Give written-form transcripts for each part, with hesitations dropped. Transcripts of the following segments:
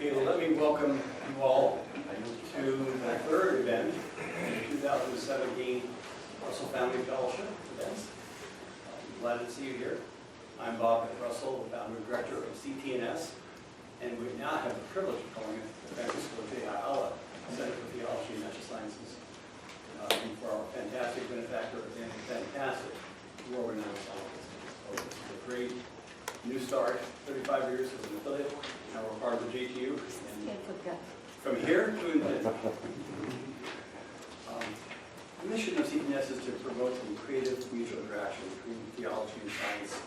Okay, well, let me welcome you all to the third event in the 2017 Russell Family Fellowship events. I'm glad to see you here. I'm Bob Russell, the founder and director of CTNS, and we now have the privilege of calling it the Francisco J. Ayala Center for Theology and Natural Sciences, for our fantastic benefactor and fantastic world-renowned scientist. So this is a great new start, 35 years as an affiliate. Now we're part of the JTU. And from here to infinity. The mission of CTNS is to promote some creative mutual interaction between theology and science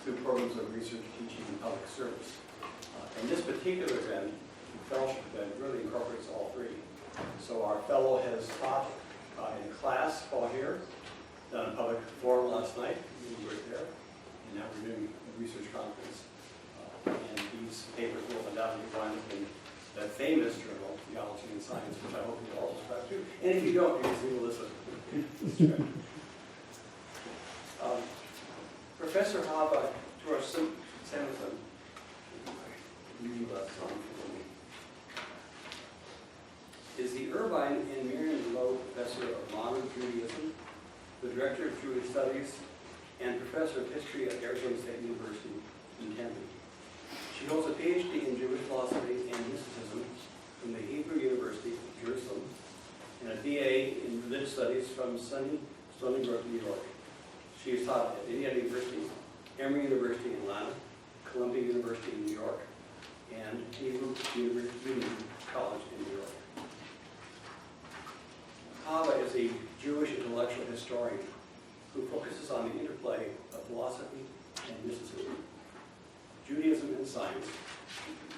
through programs of research, teaching, and public service. And this particular event, the fellowship event, really incorporates all three. So our fellow has taught in class all here, done a public forum last night, we were there, and now we're doing a research conference. And these papers will undoubtedly find in the famous journal, Theology and Science, which I hope you all subscribe to. And if you don't, you can see Melissa. Professor Hava, Tirosh-Samuelson, is the Irvine and Miriam Lowe Professor of Modern Judaism, the Director of Jewish Studies, and Professor of History at Arizona State University in Tempe. She holds a PhD in Jewish philosophy and mysticism from the Hebrew University of Jerusalem and a BA in religious studies from sunny Stony Brook, New York. She has taught at Indiana University, Emory University in Atlanta, Columbia University in New York, and Hebrew University College in New York. Hava is a Jewish intellectual historian who focuses on the interplay of philosophy and mysticism, Judaism and science,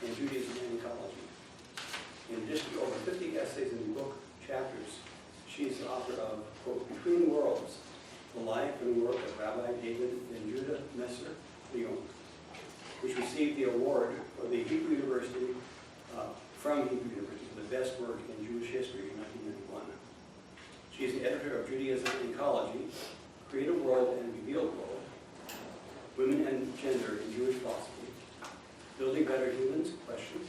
and Judaism and ecology. In addition to over 50 essays and book chapters, she is the author of, quote, Between Worlds, the life and work of Rabbi David Ben Judah Messer Leon, which received the award for the Hebrew University, from Hebrew University, for the best work in Jewish history in 1991. She is the editor of Judaism and Ecology, Creative World and Revealed World, Women and Gender in Jewish Philosophy, Building Better Humans, Questions,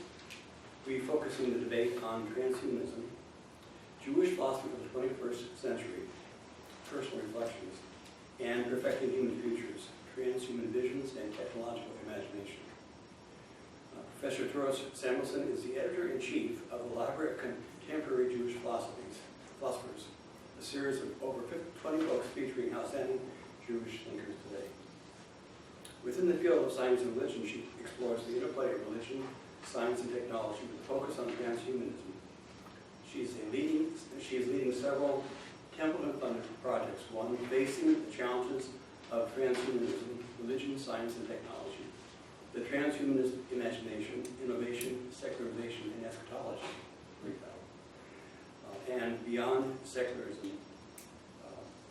Refocusing the Debate on Transhumanism, Jewish Philosophy of the 21st Century, Personal Reflections, and Perfecting Human Futures, Transhuman Visions and Technological Imagination. Professor Tirosh-Samuelson is the editor-in-chief of the Library of Contemporary Jewish Philosophers, a series of over 20 books featuring outstanding Jewish thinkers today. Within the field of science and religion, she explores the interplay of religion, science, and technology with a focus on transhumanism. She is leading several Templeton-funded projects, one facing the challenges of transhumanism, religion, science, and technology, the transhumanist imagination, innovation, secularization, and eschatology, and beyond secularism,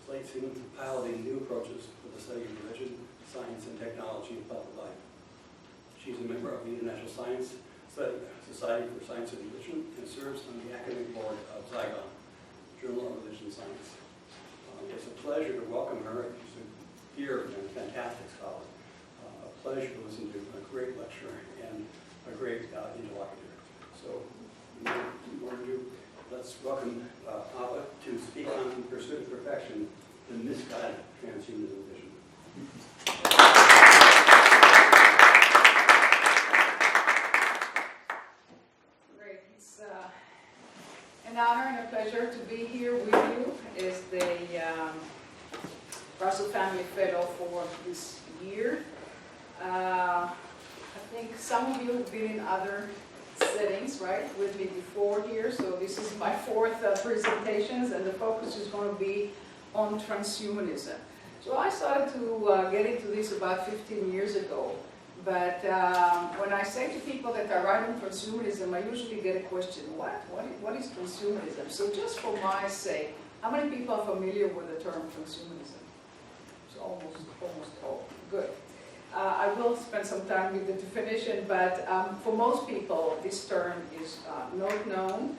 placing piloting new approaches for the study of religion, science, and technology in public life. She's a member of the International Science Society for Science and Religion and serves on the academic board of Zygon, Journal of Religion and Science. It's a pleasure to welcome her. She's a dear and fantastic scholar. A pleasure to listen to, a great lecturer, and a great interlocutor. So, without ado, let's welcome Hava to speak on Pursuit of Perfection, the Misguided Transhumanism Vision. Great. It's an honor and a pleasure to be here with you as the Russell Family Fellow for this year. I think some of you have been in other settings, right, with me before here, so this is my fourth presentations, and the focus is going to be on transhumanism. So I started to get into this about 15 years ago, but when I say to people that I write on transhumanism, I usually get a question, what is transhumanism? So just for my sake, how many people are familiar with the term transhumanism? So almost all. Good. I will spend some time with the definition, but for most people, this term is not known.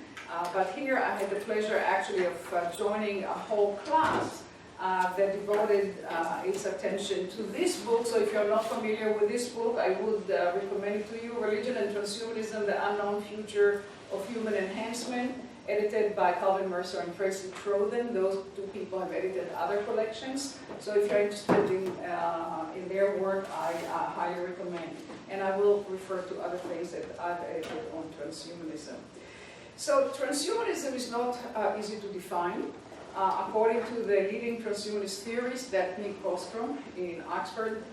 But here I had the pleasure actually of joining a whole class that devoted its attention to this book. So if you're not familiar with this book, I would recommend it to you, Religion and Transhumanism, The Unknown Future of Human Enhancement, edited by Calvin Mercer and Tracy Trothan. Those two people have edited other collections. So if you're interested in their work, I highly recommend. And I will refer to other things that I've edited on transhumanism. So transhumanism is not easy to define. According to the leading transhumanist theorist, that Nick Bostrom in Oxford,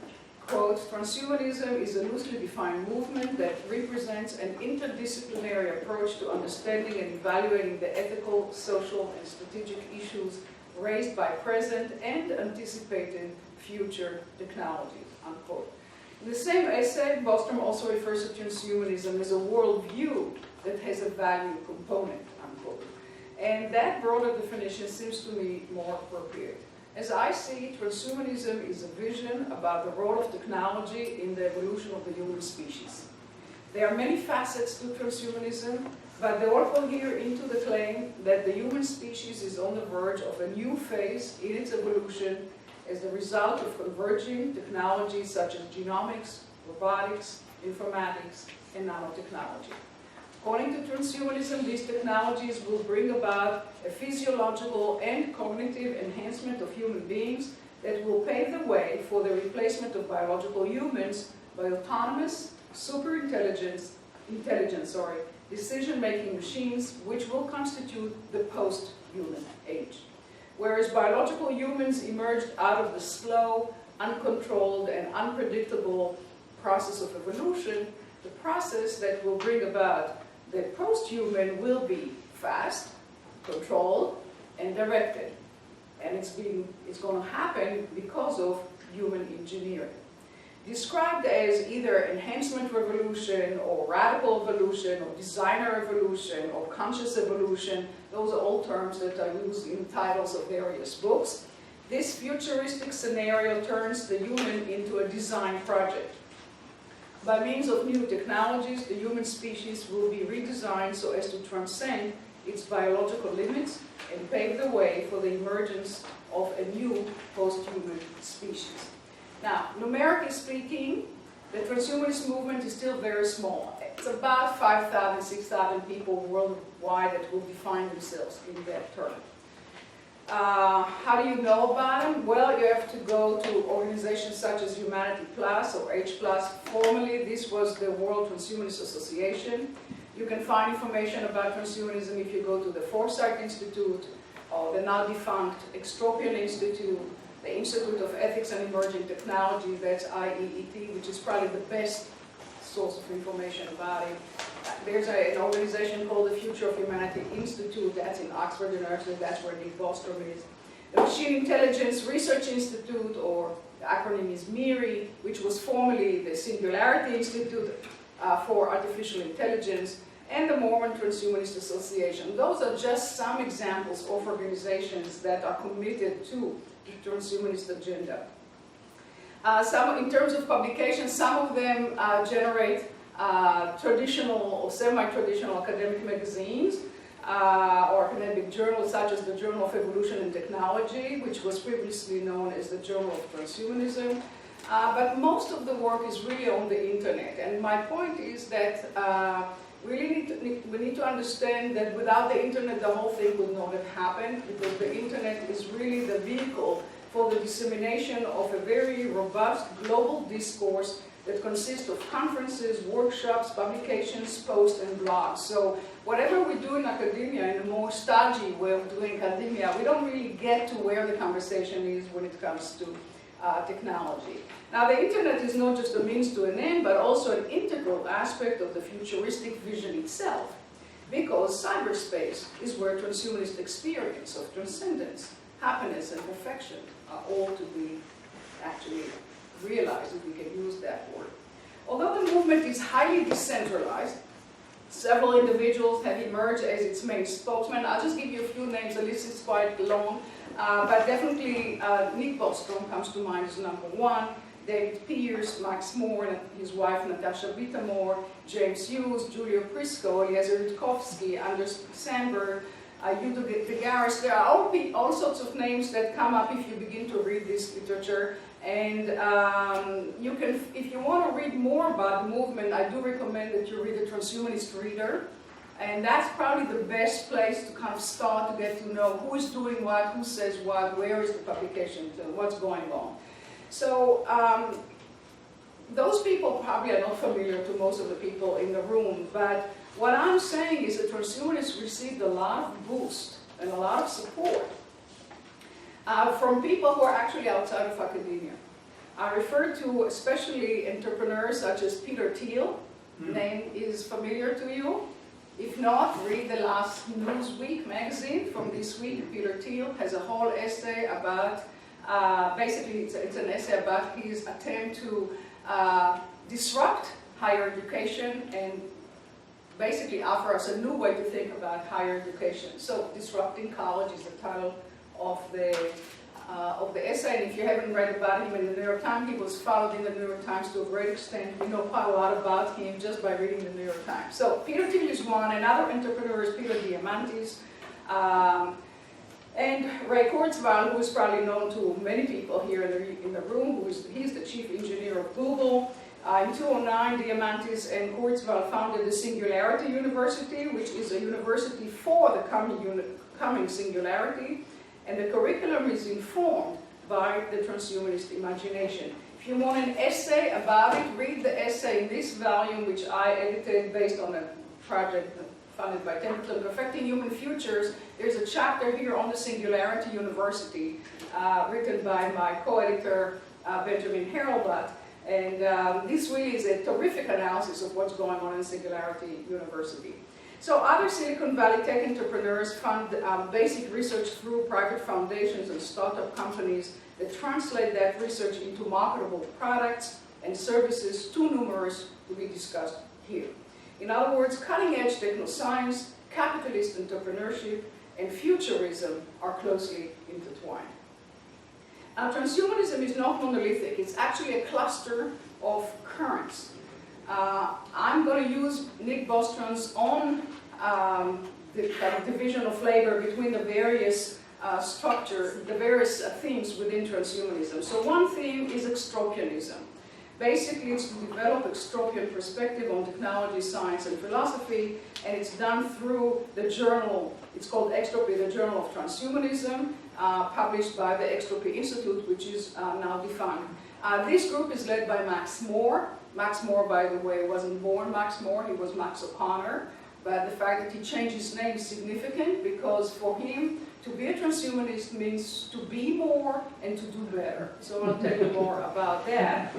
quote, transhumanism is a loosely defined movement that represents an interdisciplinary approach to understanding and evaluating the ethical, social, and strategic issues raised by present and anticipated future technologies, unquote. In the same essay, Bostrom also refers to transhumanism as a worldview that has a value component, unquote. And that broader definition seems to me more appropriate. As I see, transhumanism is a vision about the role of technology in the evolution of the human species. There are many facets to transhumanism, but they all cohere into the claim that the human species is on the verge of a new phase in its evolution as a result of converging technologies such as genomics, robotics, informatics, and nanotechnology. According to transhumanism, these technologies will bring about a physiological and cognitive enhancement of human beings that will pave the way for the replacement of biological humans by autonomous, decision-making machines, which will constitute the post-human age. Whereas biological humans emerged out of the slow, uncontrolled, and unpredictable process of evolution, the process that will bring about the post-human will be fast, controlled, and directed. And it's going to happen because of human engineering. Described as either enhancement revolution or radical evolution or designer evolution or conscious evolution, those are all terms that I use in titles of various books. This futuristic scenario turns the human into a design project. By means of new technologies, the human species will be redesigned so as to transcend its biological limits and pave the way for the emergence of a new post-human species. Now, numerically speaking, the transhumanist movement is still very small. It's about 5,000, 6,000 people worldwide that will define themselves in that term. How do you know about them? Well, you have to go to organizations such as Humanity Plus or H+. Formerly, this was the World Transhumanist Association. You can find information about transhumanism if you go to the Foresight Institute or the now defunct Extropian Institute, the Institute of Ethics and Emerging Technology, that's IEET, which is probably the best source of information about it. There's an organization called the Future of Humanity Institute, that's in Oxford University, that's where Nick Bostrom is. The Machine Intelligence Research Institute, or the acronym is MIRI, which was formerly the Singularity Institute for Artificial Intelligence, and the Mormon Transhumanist Association. Those are just some examples of organizations that are committed to the transhumanist agenda. In terms of publications, some of them generate traditional or semi-traditional academic magazines or academic journals such as the Journal of Evolution and Technology, which was previously known as the Journal of Transhumanism. But most of the work is really on the internet. And my point is that we need to understand that without the internet, the whole thing would not have happened, because the internet is really the vehicle for the dissemination of a very robust global discourse that consists of conferences, workshops, publications, posts, and blogs. So whatever we do in academia, in a more stodgy way of doing academia, we don't really get to where the conversation is when it comes to technology. Now, the internet is not just a means to an end, but also an integral aspect of the futuristic vision itself, because cyberspace is where transhumanist experience of transcendence, happiness, and perfection are all to be actually realized, if we can use that word. Although the movement is highly decentralized, several individuals have emerged as its main spokesmen. I'll just give you a few names. The list is quite long, but definitely Nick Bostrom comes to mind as number one. David Pierce, Max Moore, and his wife Natasha Bitamore, James Hughes, Julio Prisco, Eliezer Yudkowsky, Anders Sandberg, Yudo Gagaris. There are all sorts of names that come up if you begin to read this literature. And you can, if you want to read more about the movement, I do recommend that you read the Transhumanist Reader. And that's probably the best place to kind of start to get to know who is doing what, who says what, where is the publication, what's going on. So those people probably are not familiar to most of the people in the room, but what I'm saying is that transhumanists received a lot of boost and a lot of support from people who are actually outside of academia. I refer to especially entrepreneurs such as Peter Thiel. Name is familiar to you. If not, read the last Newsweek magazine from this week. Peter Thiel has a whole essay about, basically it's an essay about his attempt to disrupt higher education and basically offer us a new way to think about higher education. So, Disrupting College is the title of the essay, and if you haven't read about him in the New York Times, he was followed in the New York Times to a great extent. We know quite a lot about him just by reading the New York Times. So, Peter Thiel is one. Another entrepreneur is Peter Diamandis. And Ray Kurzweil, who is probably known to many people here in the room, he's the chief engineer of Google. In 2009, Diamandis and Kurzweil founded the Singularity University, which is a university for the coming singularity, and the curriculum is informed by the transhumanist imagination. If you want an essay about it, read the essay in this volume, which I edited based on a project funded by Templeton, Perfecting Human Futures. There's a chapter here on the Singularity University, written by my co-editor, Benjamin Harrelblatt. And this really is a terrific analysis of what's going on in Singularity University. So other Silicon Valley tech entrepreneurs fund basic research through private foundations and startup companies that translate that research into marketable products and services too numerous to be discussed here. In other words, cutting-edge technoscience, capitalist entrepreneurship, and futurism are closely intertwined. Now, transhumanism is not monolithic. It's actually a cluster of currents. I'm going to use Nick Bostrom's own the kind of division of labor between the various the various themes within transhumanism. So one theme is extropianism. Basically, it's to develop extropian perspective on technology, science, and philosophy, and it's done through the journal. It's called Extropy, the Journal of Transhumanism, published by the Extropy Institute, which is now defunct. This group is led by Max More. Max More, by the way, wasn't born Max More, he was Max O'Connor. But the fact that he changed his name is significant because for him, to be a transhumanist means to be more and to do better. So I'll tell you more about that.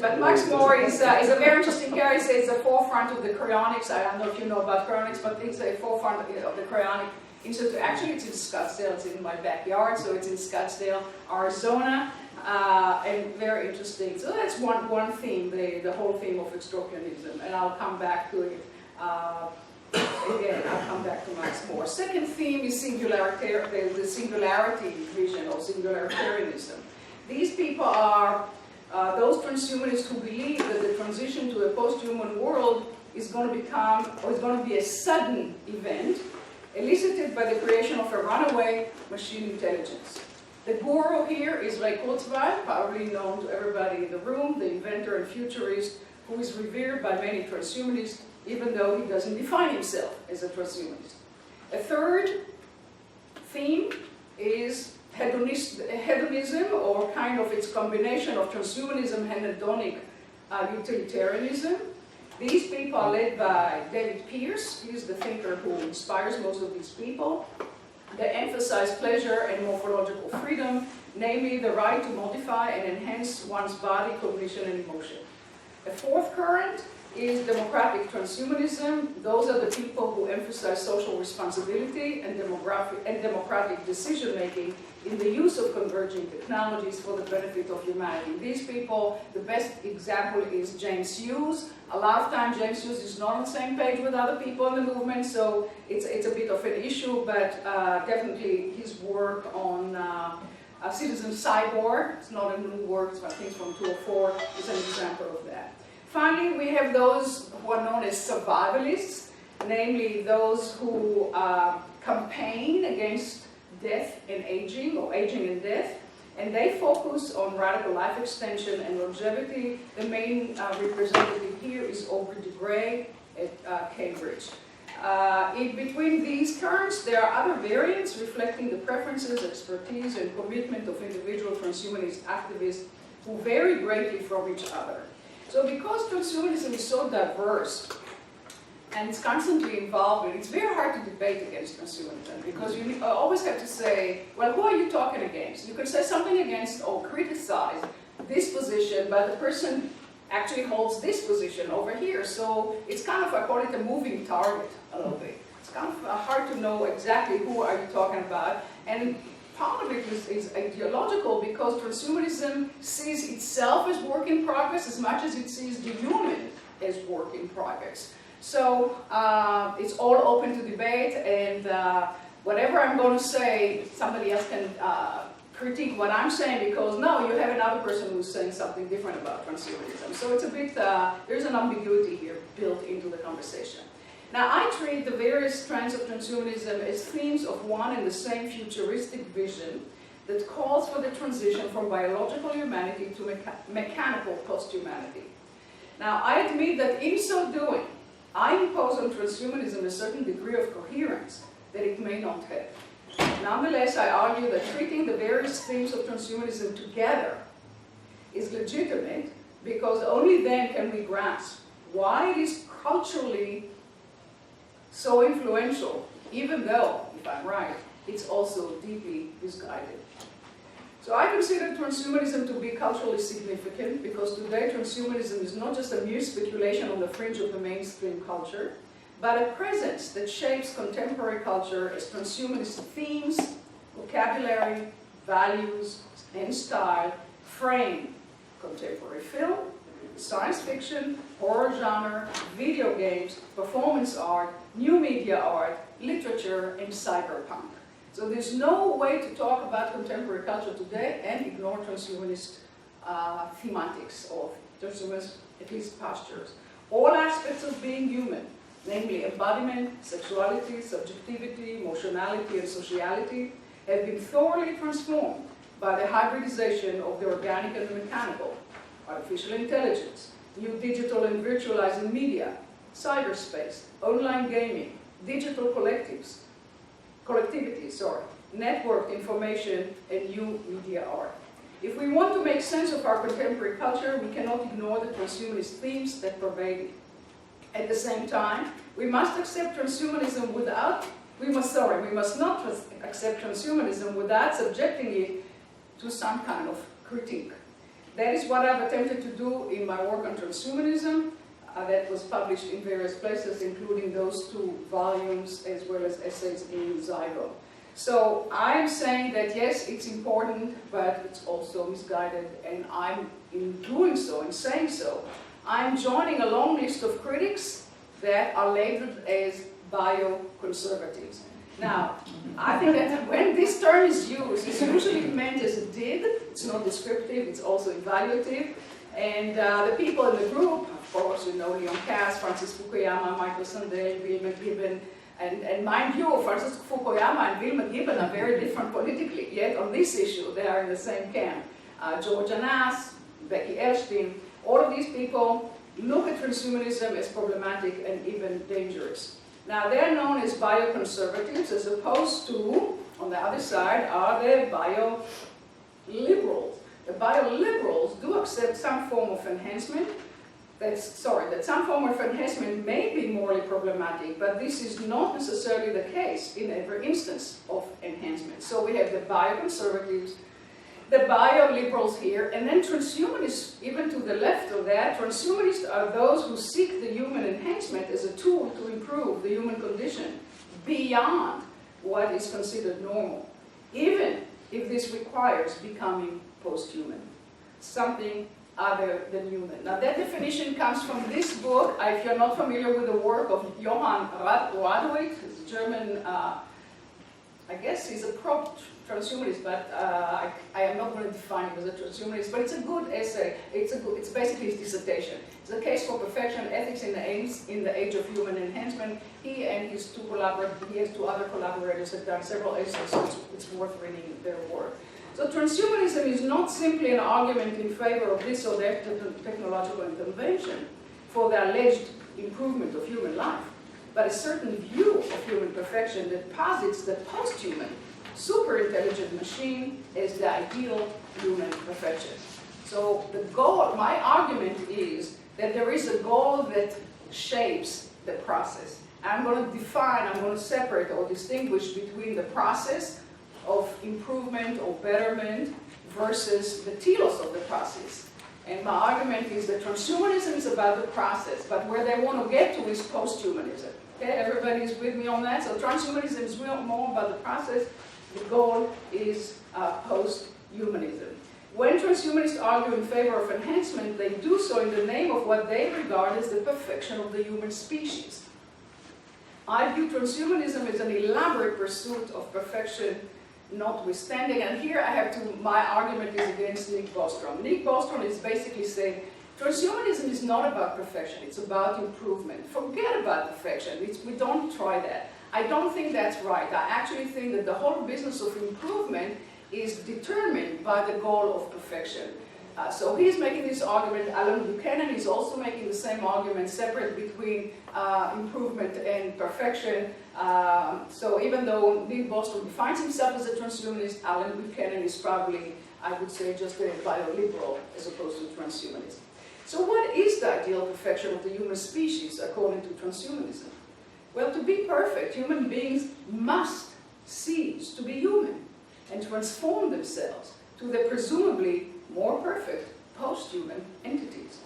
But Max More is a very interesting character. It's the forefront of the cryonics. I don't know if you know about cryonics, but it's a forefront of the cryonic institute. Actually, it's in Scottsdale. It's in my backyard, so it's in Scottsdale, Arizona. And very interesting. So that's one theme, the whole theme of extropianism, and I'll come back to it. Again, I'll come back to Max More. Second theme is the singularity vision, or singularitarianism. These people are those transhumanists who believe that the transition to a post-human world is going to be a sudden event, elicited by the creation of a runaway machine intelligence. The guru here is Ray Kurzweil, probably known to everybody in the room, the inventor and futurist who is revered by many transhumanists, even though he doesn't define himself as a transhumanist. A third theme is hedonism, or kind of its combination of transhumanism and hedonic utilitarianism. These people are led by David Pearce. He is the thinker who inspires most of these people. They emphasize pleasure and morphological freedom, namely the right to modify and enhance one's body, cognition, and emotion. A fourth current is democratic transhumanism. Those are the people who emphasize social responsibility and democratic decision-making in the use of converging technologies for the benefit of humanity. These people, the best example is James Hughes. A lot of times James Hughes is not on the same page with other people in the movement, so it's a bit of an issue, but definitely his work on Citizen Cyborg, it's not a new work, I think it's from 2004, is an example of that. Finally, we have those who are known as survivalists. namely those who campaign against death and aging, or aging and death, and they focus on radical life extension and longevity. The main representative here is Aubrey de Grey at Cambridge. In between these currents, there are other variants reflecting the preferences, expertise, and commitment of individual transhumanist activists who vary greatly from each other. So because transhumanism is so diverse, and it's constantly involved, it's very hard to debate against transhumanism, because you always have to say, well, who are you talking against? You can say something against or criticize this position, but the person actually holds this position over here. So it's kind of, I call it a moving target a little bit. It's kind of hard to know exactly who are you talking about. And part of it is ideological, because transhumanism sees itself as work in progress as much as it sees the human as work in progress. So it's all open to debate, and whatever I'm going to say, somebody else can critique what I'm saying, because no, you have another person who's saying something different about transhumanism. So it's a bit, there's an ambiguity here built into the conversation. Now, I treat the various strands of transhumanism as themes of one and the same futuristic vision that calls for the transition from biological humanity to mechanical post-humanity. Now, I admit that in so doing, I impose on transhumanism a certain degree of coherence that it may not have. Nonetheless, I argue that treating the various themes of transhumanism together is legitimate, because only then can we grasp why it is culturally so influential, even though, if I'm right, it's also deeply misguided. So I consider transhumanism to be culturally significant, because today transhumanism is not just a mere speculation on the fringe of the mainstream culture, but a presence that shapes contemporary culture as transhumanist themes, vocabulary, values, and style frame contemporary film, science fiction, horror genre, video games, performance art, new media art, literature, and cyberpunk. So there's no way to talk about contemporary culture today and ignore transhumanist thematics or transhumanist, at least postures. All aspects of being human, namely embodiment, sexuality, subjectivity, emotionality, and sociality, have been thoroughly transformed by the hybridization of the organic and the mechanical, artificial intelligence, new digital and virtualizing media, cyberspace, online gaming, digital collectivities, networked information, and new media art. If we want to make sense of our contemporary culture, we cannot ignore the transhumanist themes that pervade it. At the same time, we must accept transhumanism without, we must not accept transhumanism without subjecting it to some kind of critique. That is what I've attempted to do in my work on transhumanism, that was published in various places, including those 2 volumes, as well as essays in Zygo. So I'm saying that yes, it's important, but it's also misguided, and I'm, in doing so, in saying so, I'm joining a long list of critics that are labeled as bioconservatives. Now, I think that when this term is used, it's usually meant as a did. It's not descriptive, it's also evaluative. And the people in the group, of course, you know, Leon Cass, Francis Fukuyama, Michael Sandel, Bill McGibbon, and mind you, Francis Fukuyama and Bill McGibbon are very different politically, yet on this issue they are in the same camp. George Annas, Becky Elstein, all of these people look at transhumanism as problematic and even dangerous. Now, they're known as bioconservatives, as opposed to, on the other side, are the bio-liberals. The bio-liberals do accept some form of enhancement. That some form of enhancement may be morally problematic, but this is not necessarily the case in every instance of enhancement. So we have the bioconservatives, the bio-liberals here, and then transhumanists, even to the left of that. Transhumanists are those who seek the human enhancement as a tool to improve the human condition beyond what is considered normal, even if this requires becoming post-human, something other than human. Now that definition comes from this book. If you're not familiar with the work of Johann Radwig, he's a German, I guess he's a pro-transhumanist, but I am not going to define him as a transhumanist, but it's a good essay. It's basically his dissertation. It's a case for perfection, ethics, in the age of human enhancement. He and his he has two other collaborators have done several essays, so it's worth reading their work. So transhumanism is not simply an argument in favor of this or that technological intervention for the alleged improvement of human life, but a certain view of human perfection that posits the post-human, super-intelligent machine as the ideal human perfection. So the goal, my argument is that there is a goal that shapes the process. I'm going to define, I'm going to separate or distinguish between the process of improvement or betterment versus the telos of the process. And my argument is that transhumanism is about the process, but where they want to get to is post-humanism. Okay, everybody's with me on that? So transhumanism is more about the process. The goal is post-humanism. When transhumanists argue in favor of enhancement, they do so in the name of what they regard as the perfection of the human species. I view transhumanism as an elaborate pursuit of perfection notwithstanding, and here I have to, my argument is against Nick Bostrom. Nick Bostrom is basically saying transhumanism is not about perfection, it's about improvement. Forget about perfection, we don't try that. I don't think that's right. I actually think that the whole business of improvement is determined by the goal of perfection. So he's making this argument. Alan Buchanan is also making the same argument, separate between improvement and perfection. So even though Nick Bostrom defines himself as a transhumanist, Alan Buchanan is probably, I would say, just a bioliberal as opposed to transhumanist. So what is the ideal perfection of the human species according to transhumanism? Well, to be perfect, human beings must cease to be human and transform themselves to the presumably more perfect post-human entities.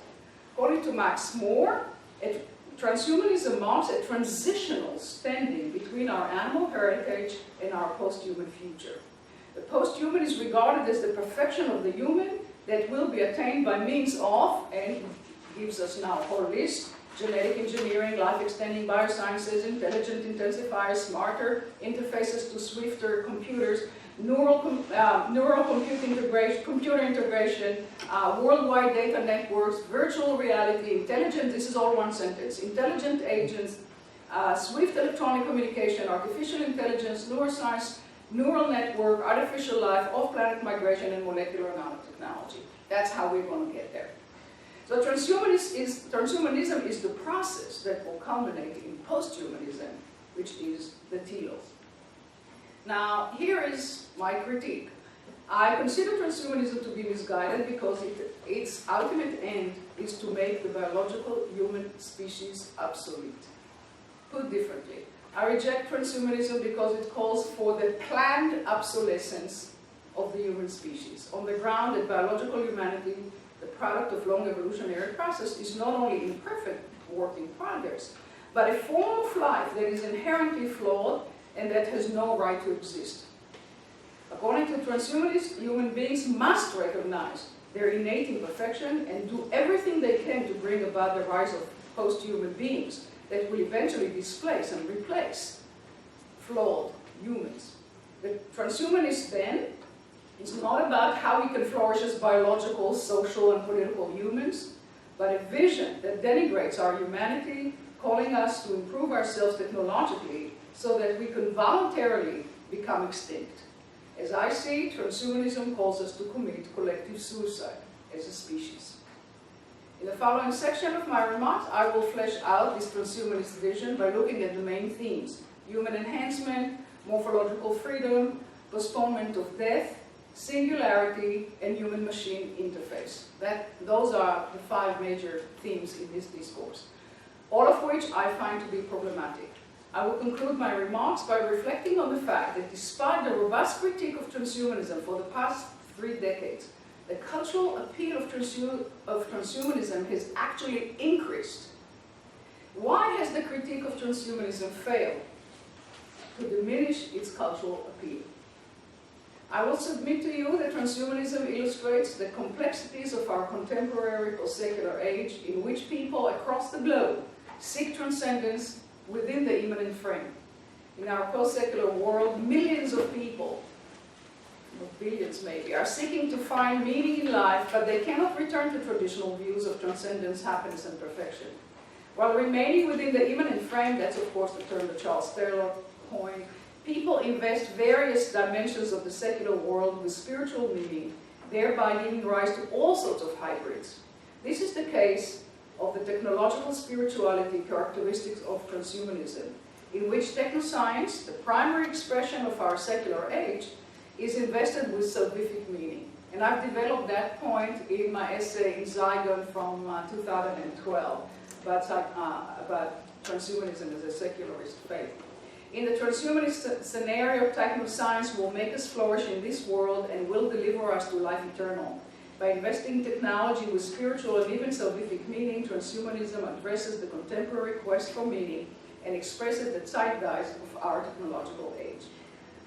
According to Max Moore, transhumanism marks a transitional standing between our animal heritage and our post-human future. The post-human is regarded as the perfection of the human that will be attained by means of, and gives us now a whole list, genetic engineering, life-extending biosciences, intelligent intensifiers, smarter interfaces to swifter computers, neural computer integration, worldwide data networks, virtual reality, intelligent, this is all one sentence, intelligent agents, swift electronic communication, artificial intelligence, neuroscience, neural network, artificial life, off-planet migration, and molecular nanotechnology. That's how we're going to get there. So transhumanism is the process that will culminate in post-humanism, which is the telos. Now, here is my critique. I consider transhumanism to be misguided because its ultimate end is to make the biological human species obsolete. Put differently, I reject transhumanism because it calls for the planned obsolescence of the human species on the ground that biological humanity, the product of long evolutionary process, is not only imperfect work in progress, but a form of life that is inherently flawed and that has no right to exist. According to transhumanists, human beings must recognize their innate imperfection and do everything they can to bring about the rise of post-human beings that will eventually displace and replace flawed humans. The transhumanist then is not about how we can flourish as biological, social, and political humans, but a vision that denigrates our humanity, calling us to improve ourselves technologically so that we can voluntarily become extinct. As I see, transhumanism calls us to commit collective suicide as a species. In the following section of my remarks, I will flesh out this transhumanist vision by looking at the main themes: human enhancement, morphological freedom, postponement of death, singularity, and human-machine interface. Those are the 5 major themes in this discourse, all of which I find to be problematic. I will conclude my remarks by reflecting on the fact that despite the robust critique of transhumanism for the past 3 decades, the cultural appeal of transhumanism has actually increased. Why has the critique of transhumanism failed to diminish its cultural appeal? I will submit to you that transhumanism illustrates the complexities of our contemporary post-secular age in which people across the globe seek transcendence within the immanent frame. In our post-secular world, millions of people, or billions maybe, are seeking to find meaning in life, but they cannot return to traditional views of transcendence, happiness, and perfection. While remaining within the immanent frame, that's of course the term that Charles Taylor coined, people invest various dimensions of the secular world with spiritual meaning, thereby giving rise to all sorts of hybrids. This is the case of the technological spirituality characteristics of transhumanism, in which technoscience, the primary expression of our secular age, is invested with salvific meaning. And I've developed that point in my essay in Zygon from 2012 about transhumanism as a secularist faith. In the transhumanist scenario, technoscience will make us flourish in this world and will deliver us to life eternal. By investing technology with spiritual and even salvific meaning, transhumanism addresses the contemporary quest for meaning and expresses the zeitgeist of our technological age.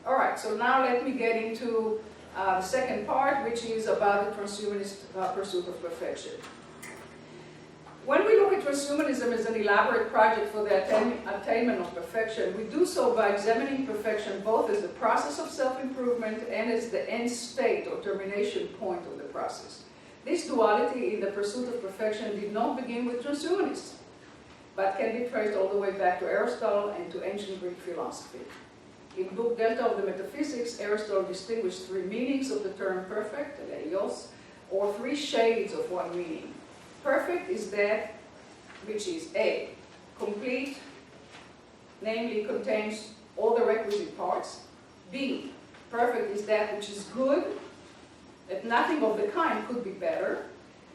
All right, so now let me get into the second part, which is about the transhumanist pursuit of perfection. When we look at transhumanism as an elaborate project for the attainment of perfection, we do so by examining perfection both as the process of self-improvement and as the end state or termination point of the process. This duality in the pursuit of perfection did not begin with transhumanists, but can be traced all the way back to Aristotle and to ancient Greek philosophy. In book Delta of the Metaphysics, Aristotle distinguished three meanings of the term perfect, eleios, or three shades of one meaning. Perfect is that which is A, complete, namely contains all the requisite parts. B, perfect is that which is good, that nothing of the kind could be better.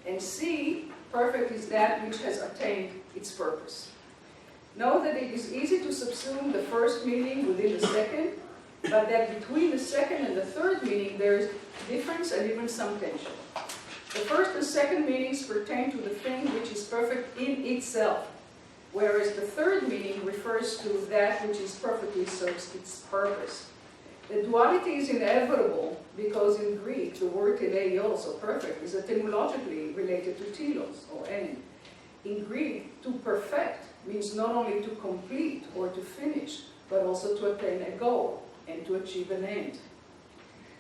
And C, perfect is that which has attained its purpose. Note that it is easy to subsume the first meaning within the second, but that between the second and the third meaning there is difference and even some tension. The first and second meanings pertain to the thing which is perfect in itself, whereas the third meaning refers to that which is perfectly serves its purpose. The duality is inevitable because in Greek the word teleios, or perfect, is etymologically related to telos, or end. In Greek, to perfect means not only to complete or to finish, but also to attain a goal and to achieve an end.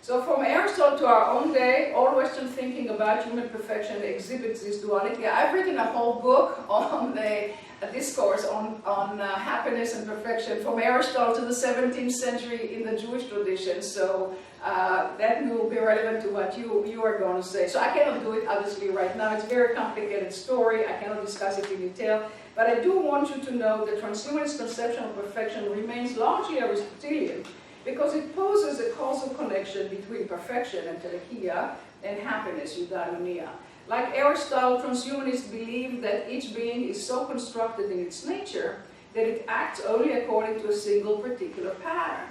So from Aristotle to our own day, all Western thinking about human perfection exhibits this duality. I've written a whole book on a discourse on happiness and perfection from Aristotle to the 17th century in the Jewish tradition. So that will be relevant to what you are going to say. So I cannot do it obviously right now. It's a very complicated story. I cannot discuss it in detail. But I do want you to know that transhumanist conception of perfection remains largely Aristotelian, because it poses a causal connection between perfection and telekia and happiness, eudaimonia. Like Aristotle, transhumanists believe that each being is so constructed in its nature that it acts only according to a single particular pattern.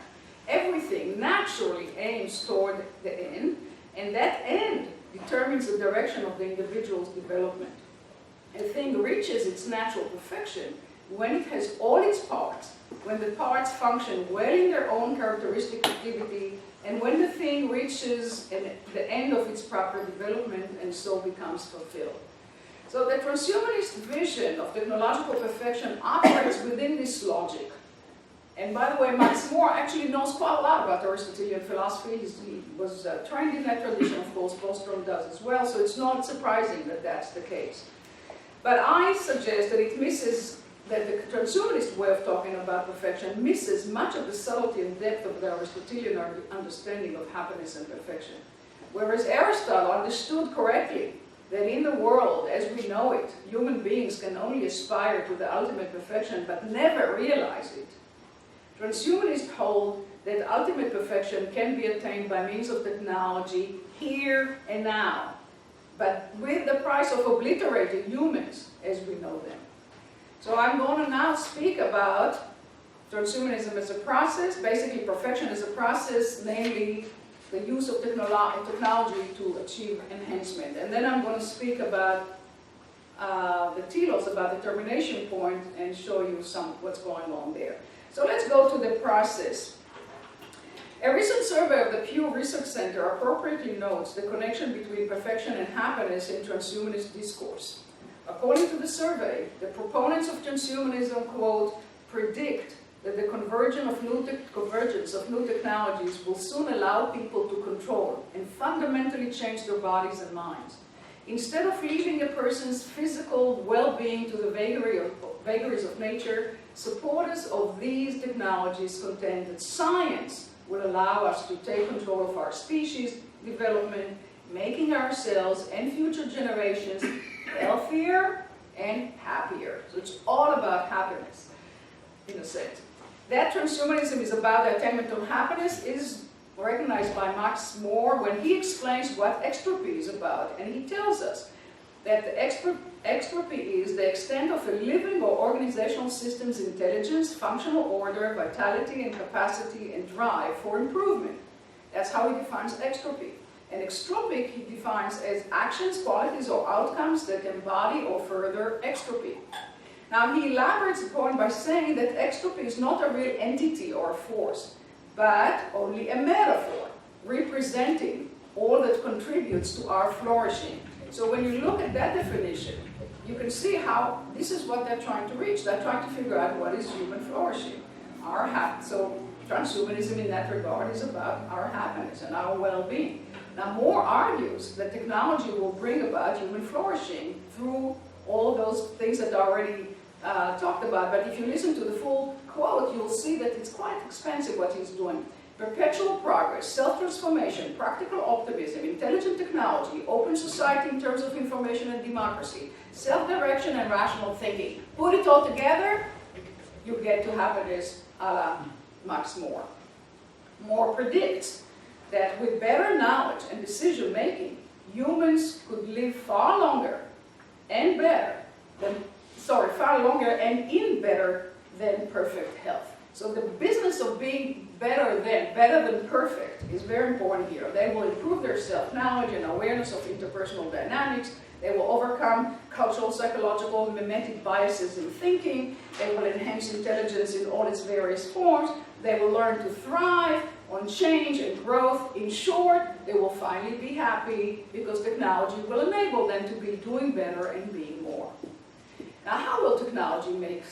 Everything naturally aims toward the end, and that end determines the direction of the individual's development. A thing reaches its natural perfection when it has all its parts, when the parts function well in their own characteristic activity, and when the thing reaches the end of its proper development and so becomes fulfilled. So the transhumanist vision of technological perfection operates within this logic. And by the way, Max Moore actually knows quite a lot about Aristotelian philosophy. He was trained in that tradition, of course, Bostrom does as well, so it's not surprising that that's the case. But I suggest that it misses that the transhumanist way of talking about perfection misses much of the subtlety and depth of the Aristotelian understanding of happiness and perfection. Whereas Aristotle understood correctly that in the world as we know it, human beings can only aspire to the ultimate perfection but never realize it. Transhumanists hold that ultimate perfection can be attained by means of technology here and now, but with the price of obliterating humans as we know them. So I'm going to now speak about transhumanism as a process, basically perfection as a process, namely the use of technology to achieve enhancement. And then I'm going to speak about the telos, about the termination point, and show you what's going on there. So let's go to the process. A recent survey of the Pew Research Center appropriately notes the connection between perfection and happiness in transhumanist discourse. According to the survey, the proponents of transhumanism, quote, predict that the convergence of new technologies will soon allow people to control and fundamentally change their bodies and minds. Instead of leaving a person's physical well-being to the vagary vagaries of nature, supporters of these technologies contend that science will allow us to take control of our species development, making ourselves and future generations healthier and happier. So it's all about happiness, in a sense. That transhumanism is about the attainment of happiness is recognized by Max More when he explains what extropy is about. And he tells us that the extropy is the extent of a living or organizational system's intelligence, functional order, vitality, and capacity and drive for improvement. That's how he defines extropy. And extropic he defines as actions, qualities, or outcomes that embody or further extropy. Now he elaborates the point by saying that extropy is not a real entity or force, but only a metaphor representing all that contributes to our flourishing. So when you look at that definition, you can see how this is what they're trying to reach. They're trying to figure out what is human flourishing. So transhumanism in that regard is about our happiness and our well-being. Now Moore argues that technology will bring about human flourishing through all those things that are already talked about. But if you listen to the full quote, you'll see that it's quite expensive what he's doing. Perpetual progress, self-transformation, practical optimism, intelligent technology, open society in terms of information and democracy, self-direction and rational thinking. Put it all together, you get to happiness a la Max More. Moore predicts that with better knowledge and decision-making, humans could live far longer and in better than perfect health. So the business of being better than perfect is very important here. They will improve their self-knowledge and awareness of interpersonal dynamics. They will overcome cultural, psychological, and mimetic biases in thinking. They will enhance intelligence in all its various forms. They will learn to thrive on change and growth. In short, they will finally be happy because technology will enable them to be doing better and being more. Now, how will technology make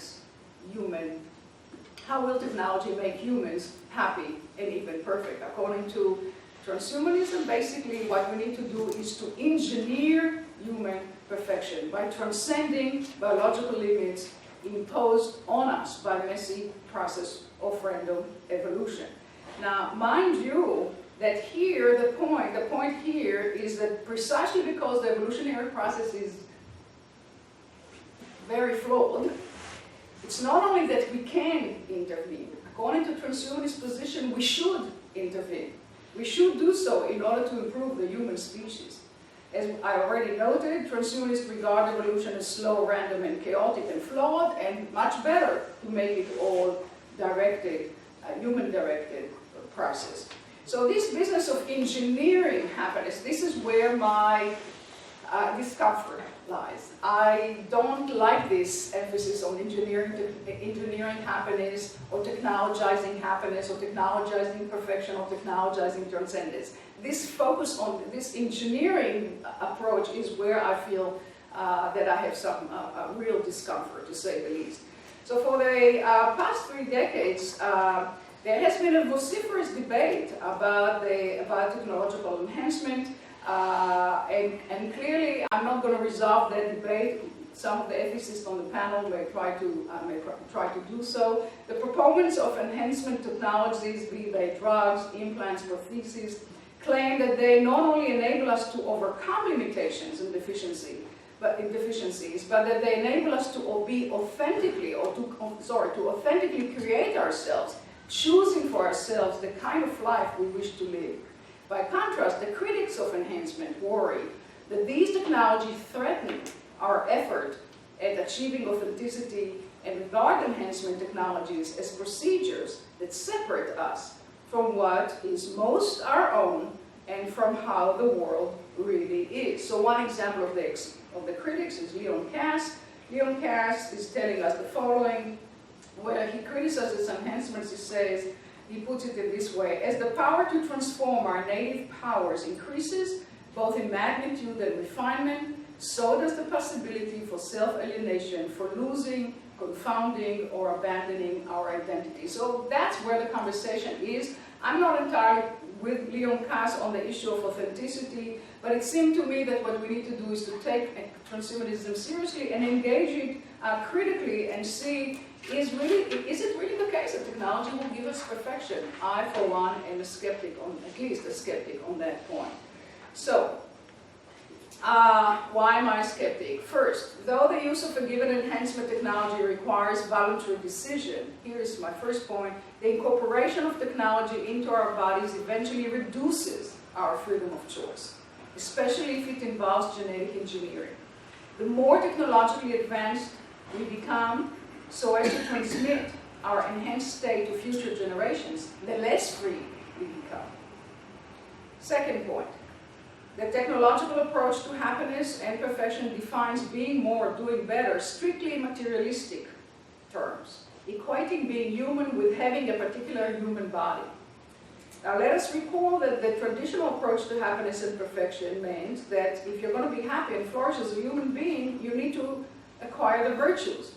humans happy and even perfect? According to transhumanism, basically what we need to do is to engineer human perfection by transcending biological limits imposed on us by the messy process of random evolution. Now, mind you, that here, the point here is that precisely because the evolutionary process is very flawed, it's not only that we can intervene. According to transhumanist position, we should intervene. We should do so in order to improve the human species. As I already noted, transhumanists regard evolution as slow, random, and chaotic and flawed, and much better to make it all directed, human-directed process. So this business of engineering happiness, this is where my discomfort lies. I don't like this emphasis on engineering happiness, or technologizing happiness, or technologizing perfection, or technologizing transcendence. This focus on this engineering approach is where I feel that I have some real discomfort, to say the least. So for the past 3 decades, there has been a vociferous debate about technological enhancement, and clearly I'm not going to resolve that debate. Some of the ethicists on the panel may try to do so. The proponents of enhancement technologies, be they drugs, implants, prostheses, claim that they not only enable us to overcome limitations and deficiencies, but that they enable us to be authentically, to authentically create ourselves, choosing for ourselves the kind of life we wish to live. By contrast, the critics of enhancement worry that these technologies threaten our effort at achieving authenticity and regard enhancement technologies as procedures that separate us from what is most our own and from how the world really is. So one example of the critics is Leon Kass. Leon Kass is telling us the following. Where he criticizes enhancements, he puts it in this way: as the power to transform our native powers increases, both in magnitude and refinement, so does the possibility for self-alienation, for losing, confounding, or abandoning our identity. So that's where the conversation is. I'm not entirely with Leon Kass on the issue of authenticity, but it seemed to me that what we need to do is to take transhumanism seriously and engage it critically and see, is it really the case that technology will give us perfection? I, for one, am a skeptic, at least a skeptic on that point. So, why am I a skeptic? First, though the use of a given enhancement technology requires voluntary decision, here is my first point, the incorporation of technology into our bodies eventually reduces our freedom of choice, especially if it involves genetic engineering. The more technologically advanced we become, so as to transmit our enhanced state to future generations, the less free we become. Second point, the technological approach to happiness and perfection defines being more, doing better, strictly in materialistic terms, equating being human with having a particular human body. Now let us recall that the traditional approach to happiness and perfection means that if you're going to be happy and flourish as a human being, you need to acquire the virtues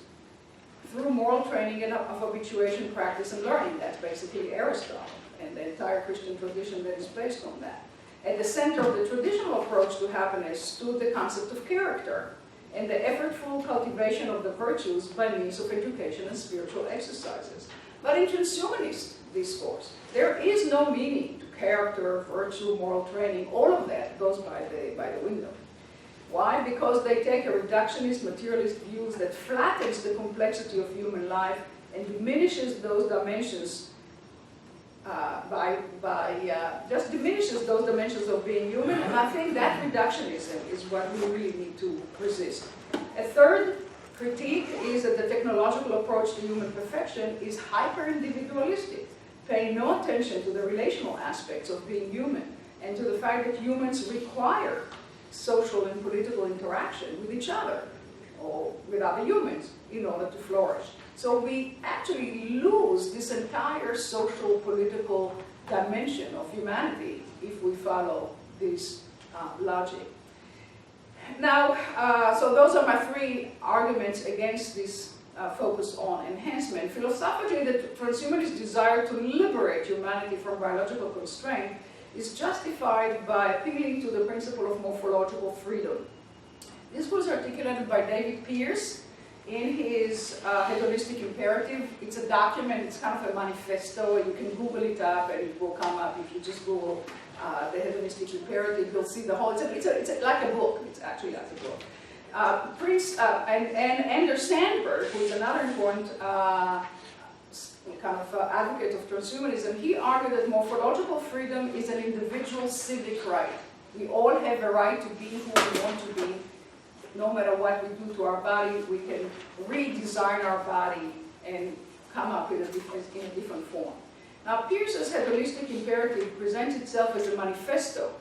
through moral training and of habituation, practice, and learning. That's basically Aristotle and the entire Christian tradition that is based on that. At the center of the traditional approach to happiness stood the concept of character and the effortful cultivation of the virtues by means of education and spiritual exercises. But in transhumanist discourse, there is no meaning to character, virtue, moral training. All of that goes by the window. Why? Because they take a reductionist, materialist views that flattens the complexity of human life and diminishes those dimensions just diminishes those dimensions of being human. And I think that reductionism is what we really need to resist. A third critique is that the technological approach to human perfection is hyper-individualistic, paying no attention to the relational aspects of being human and to the fact that humans require social and political interaction with each other or with other humans in order to flourish. So we actually lose this entire social political dimension of humanity if we follow this logic. Now, so those are my three arguments against this focus on enhancement. Philosophically, the transhumanist desire to liberate humanity from biological constraint is justified by appealing to the principle of morphological freedom. This was articulated by David Pearce in his hedonistic imperative. It's a document, it's kind of a manifesto. You can Google it up and it will come up. If you just Google the hedonistic imperative, you'll see the whole, it's like a book. It's actually like a book. And Anders Sandberg, who is another important kind of advocate of transhumanism, he argued that morphological freedom is an individual civic right. We all have a right to be who we want to be. No matter what we do to our body, we can redesign our body and come up with in a different form. Now, Pearce's hedonistic imperative presents itself as a manifesto,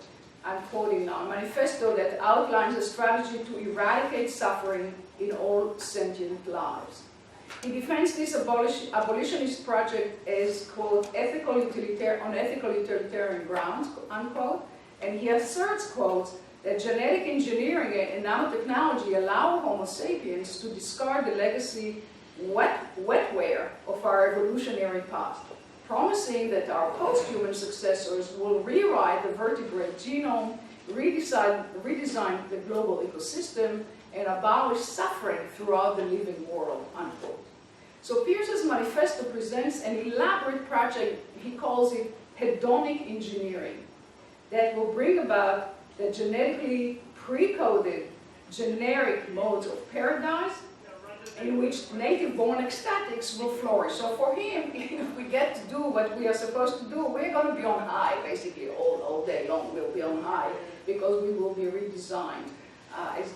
I'm quoting now, a manifesto that outlines a strategy to eradicate suffering in all sentient lives. He defends this abolitionist project as, quote, on ethical utilitarian grounds, unquote, and he asserts, quote, that genetic engineering and nanotechnology allow Homo sapiens to discard the legacy wetware of our evolutionary past, promising that our post-human successors will rewrite the vertebrate genome, redesign the global ecosystem, and abolish suffering throughout the living world, unquote. So Pearce's manifesto presents an elaborate project, he calls it hedonic engineering, that will bring about the genetically pre-coded generic modes of paradise in which native-born ecstatics will flourish. So for him, if we get to do what we are supposed to do, we're going to be on high, basically, all day long. We'll be on high because we will be redesigned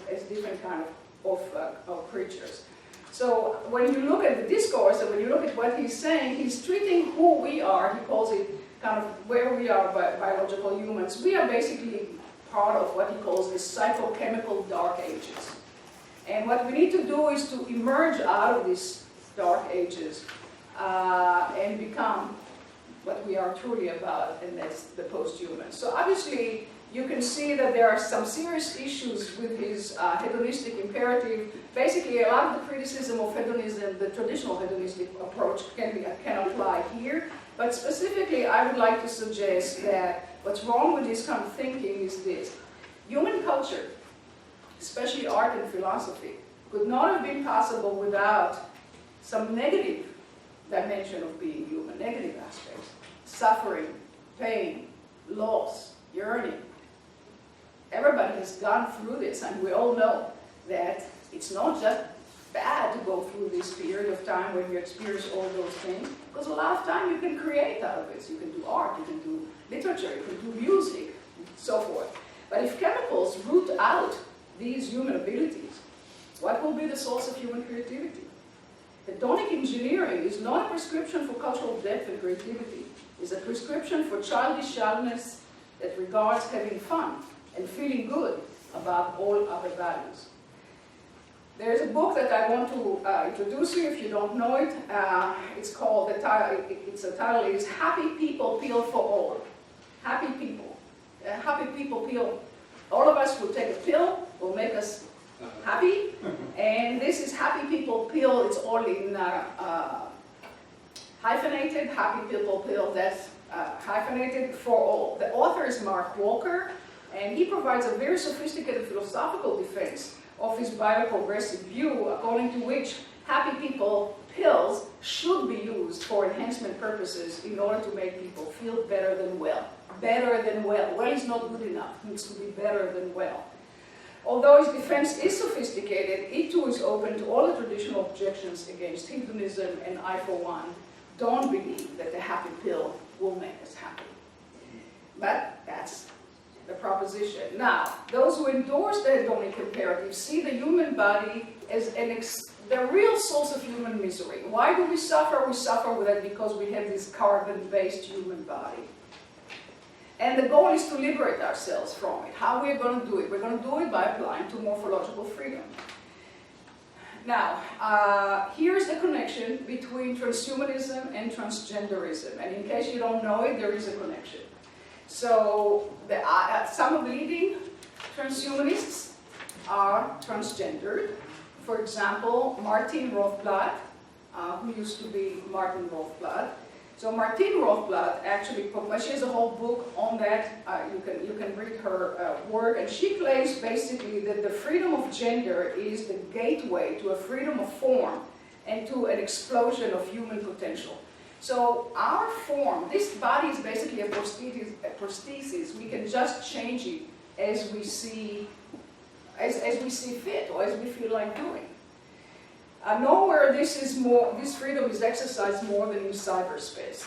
as different kind of creatures. So when you look at the discourse and when you look at what he's saying, he's treating who we are, he calls it kind of where we are biological humans. We are basically part of what he calls the psychochemical dark ages. And what we need to do is to emerge out of these dark ages and become what we are truly about, and that's the post-human. So obviously, you can see that there are some serious issues with his hedonistic imperative. Basically, a lot of the criticism of hedonism, the traditional hedonistic approach, can apply here. But specifically, I would like to suggest that what's wrong with this kind of thinking is this. Human culture, especially art and philosophy, could not have been possible without some negative dimension of being human, negative aspects. Suffering, pain, loss, yearning. Everybody has gone through this, and we all know that it's not just bad to go through this period of time when you experience all those things, because a lot of time you can create out of it. You can do art, you can do literature, you can do music, and so forth. But if chemicals root out these human abilities, what will be the source of human creativity? Hedonic engineering is not a prescription for cultural depth and creativity. It's a prescription for childish shallowness that regards having fun and feeling good above all other values. There's a book that I want to introduce you if you don't know it. It's called, the title is Happy People Pill for All. Happy people. Happy people pill. All of us will take a pill, will make us happy. And this is Happy People Pill. It's all in hyphenated. Happy People Pill, that's hyphenated for all. The author is Mark Walker, and he provides a very sophisticated philosophical defense of his bioprogressive view, according to which happy people pills should be used for enhancement purposes in order to make people feel better than well. Better than well. Well is not good enough. It needs to be better than well. Although his defense is sophisticated, it too is open to all the traditional objections against hedonism, and I, for one, don't believe that the happy pill will make us happy. But that's the proposition. Now, those who endorse the hedonic imperative see the human body as the real source of human misery. Why do we suffer? We suffer with it because we have this carbon-based human body. And the goal is to liberate ourselves from it. How we're going to do it? We're going to do it by applying to morphological freedom. Now, here's the connection between transhumanism and transgenderism. And in case you don't know it, there is a connection. So, some of the leading transhumanists are transgendered. For example, Martine Rothblatt, who used to be Martin Rothblatt. So Martine Rothblatt actually, she has a whole book on that. You can read her work, and she claims basically that the freedom of gender is the gateway to a freedom of form and to an explosion of human potential. So our form, this body is basically a prosthesis. We can just change it as we see fit, or as we feel like doing. Nowhere this freedom is exercised more than in cyberspace.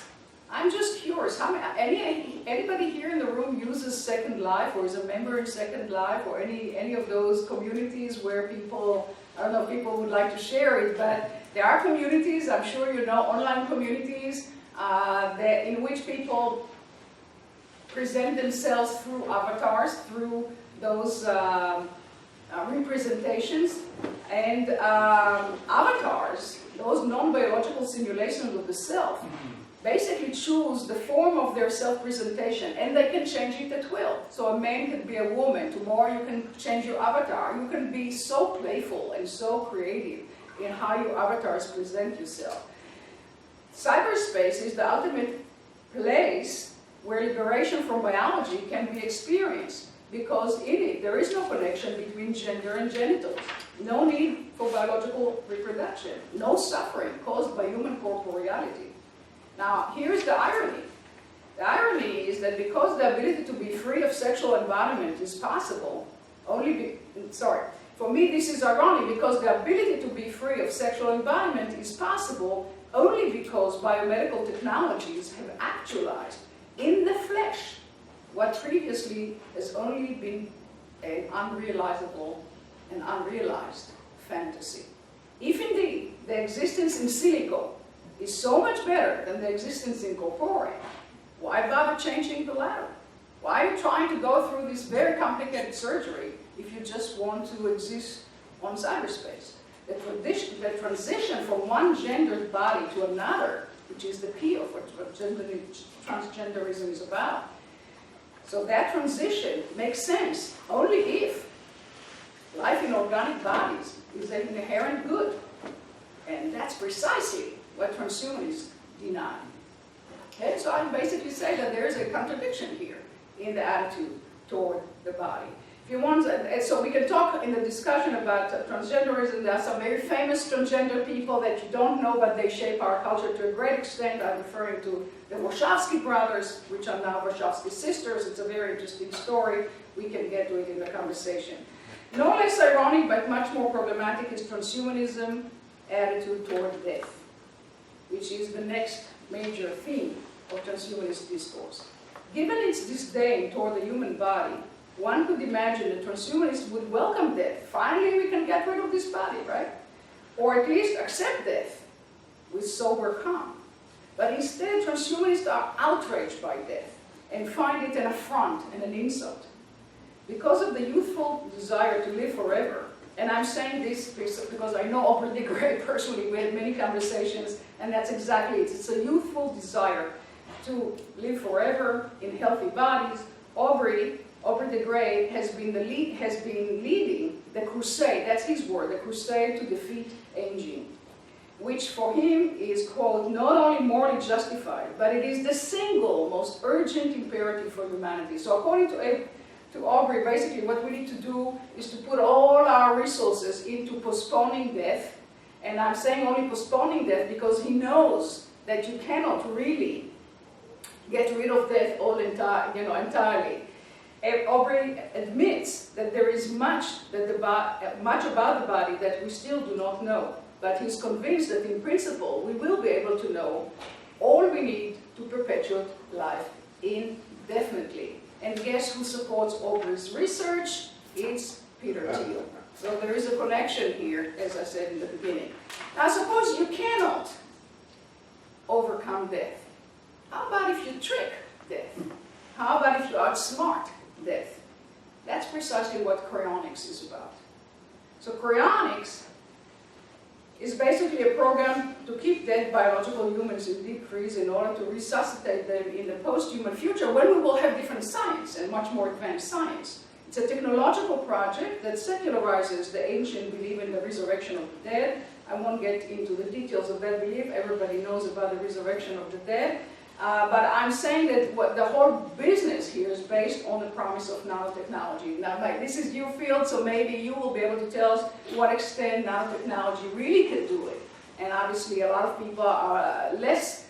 I'm just curious, anybody here in the room uses Second Life, or is a member in Second Life, or any of those communities where people, I don't know if people would like to share it, but there are communities, I'm sure you know, online communities, in which people present themselves through avatars, through those representations, and avatars, those non-biological simulations of the self, basically choose the form of their self-presentation, and they can change it at will. So a man could be a woman, tomorrow you can change your avatar. You can be so playful and so creative in how your avatars present yourself. Cyberspace is the ultimate place where liberation from biology can be experienced, because in it there is no connection between gender and genitals. No need for biological reproduction. No suffering caused by human corporeality. Now, here's the irony. The irony is that because the ability to be free of sexual embodiment is possible, for me this is ironic, because the ability to be free of sexual embodiment is possible only because biomedical technologies have actualized in the flesh what previously has only been an unrealizable and unrealized fantasy. If indeed the existence in silico is so much better than the existence in corpore, why bother changing the latter? Why are you trying to go through this very complicated surgery if you just want to exist on cyberspace? The transition from one gendered body to another, which is the key of what transgenderism is about. So that transition makes sense only if life in organic bodies is an inherent good. And that's precisely what transhumanists deny. Okay, so I basically say that there is a contradiction here in the attitude toward the body. If you want, so we can talk in the discussion about transgenderism. There are some very famous transgender people that you don't know, but they shape our culture to a great extent. I'm referring to the Wachowski brothers, which are now Wachowski sisters. It's a very interesting story. We can get to it in the conversation. No less ironic, but much more problematic, is transhumanism attitude toward death, which is the next major theme of transhumanist discourse. Given its disdain toward the human body, one could imagine that transhumanists would welcome death. Finally, we can get rid of this body, right? Or at least accept death with sober calm. But instead, transhumanists are outraged by death and find it an affront and an insult. Because of the youthful desire to live forever, and I'm saying this because I know Aubrey de Grey personally, we had many conversations, and that's exactly it. It's a youthful desire to live forever in healthy bodies. Aubrey de Grey has been leading the crusade, that's his word, the crusade to defeat aging, which for him is, quote, not only morally justified, but it is the single most urgent imperative for humanity. So according to Aubrey, basically what we need to do is to put all our resources into postponing death, and I'm saying only postponing death because he knows that you cannot really get rid of death entirely. Aubrey admits that there is much about the body that we still do not know, but he's convinced that in principle we will be able to know all we need to perpetuate life indefinitely. And guess who supports Aubrey's research? It's Peter Thiel. So there is a connection here, as I said in the beginning. Now suppose you cannot overcome death. How about if you trick death? How about if you outsmart death? That's precisely what cryonics is about. So cryonics is basically a program to keep dead biological humans in deep freeze in order to resuscitate them in the post-human future when we will have different science and much more advanced science. It's a technological project that secularizes the ancient belief in the resurrection of the dead. I won't get into the details of that belief. Everybody knows about the resurrection of the dead. But I'm saying that the whole business here is based on the promise of nanotechnology. Now, this is your field, so maybe you will be able to tell us to what extent nanotechnology really can do it. And obviously, a lot of people are less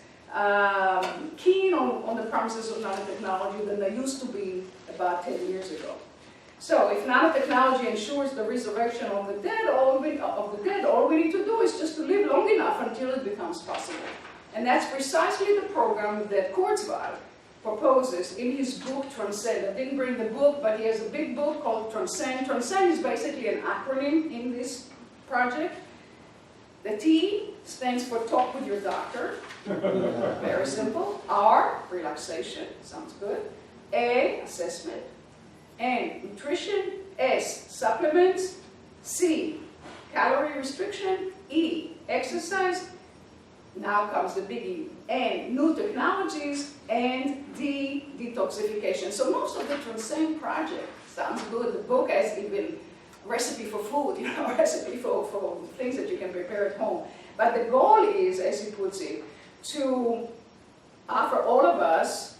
keen on the promises of nanotechnology than they used to be about 10 years ago. So, if nanotechnology ensures the resurrection of the dead, all we need to do is just to live long enough until it becomes possible. And that's precisely the program that Kurzweil proposes in his book, Transcend. I didn't bring the book, but he has a big book called Transcend. Transcend is basically an acronym in this project. The T stands for talk with your doctor. Very simple. R, relaxation. Sounds good. A, assessment. N, nutrition. S, supplements. C, calorie restriction. E, exercise. Now comes the biggie, and new technologies, and D, detoxification. So most of the Transcend project sounds good. The book has even recipe for food, recipe for things that you can prepare at home. But the goal is, as he puts it, to offer all of us,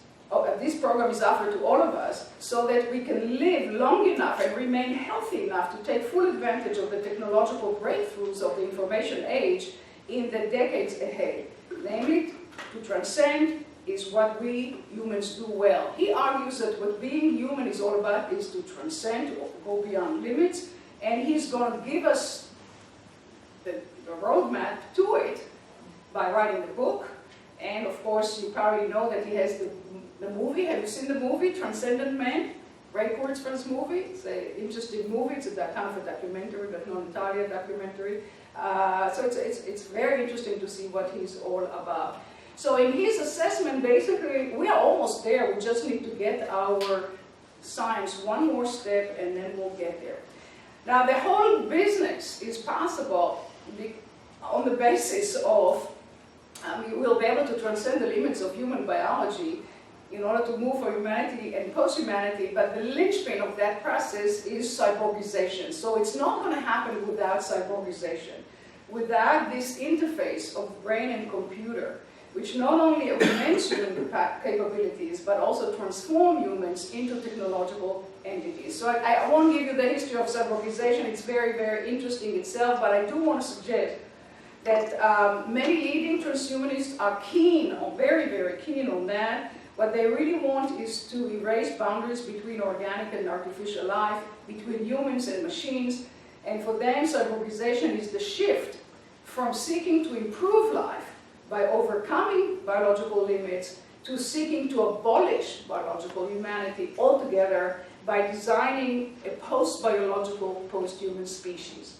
this program is offered to all of us, so that we can live long enough and remain healthy enough to take full advantage of the technological breakthroughs of the information age in the decades ahead. Namely, to transcend is what we humans do well. He argues that what being human is all about is to transcend, or go beyond limits, and he's going to give us the roadmap to it by writing the book. And of course, you probably know that he has the movie. Have you seen the movie, Transcendent Man? Ray Kurzweil's movie. It's an interesting movie. It's kind of a documentary, but not entirely a documentary. So it's very interesting to see what he's all about. So in his assessment, basically, we are almost there. We just need to get our science one more step, and then we'll get there. Now, the whole business is possible on the basis of we'll be able to transcend the limits of human biology in order to move for humanity and post-humanity, but the linchpin of that process is cyborgization. So it's not going to happen without cyborgization, without this interface of brain and computer which not only augments human capabilities, but also transform humans into technological entities. So I won't give you the history of suborganization. It's very, very interesting itself, but I do want to suggest that many leading transhumanists are keen, or very, very keen on that. What they really want is to erase boundaries between organic and artificial life, between humans and machines, and for them, suborganization is the shift from seeking to improve life by overcoming biological limits to seeking to abolish biological humanity altogether by designing a post-biological, post-human species.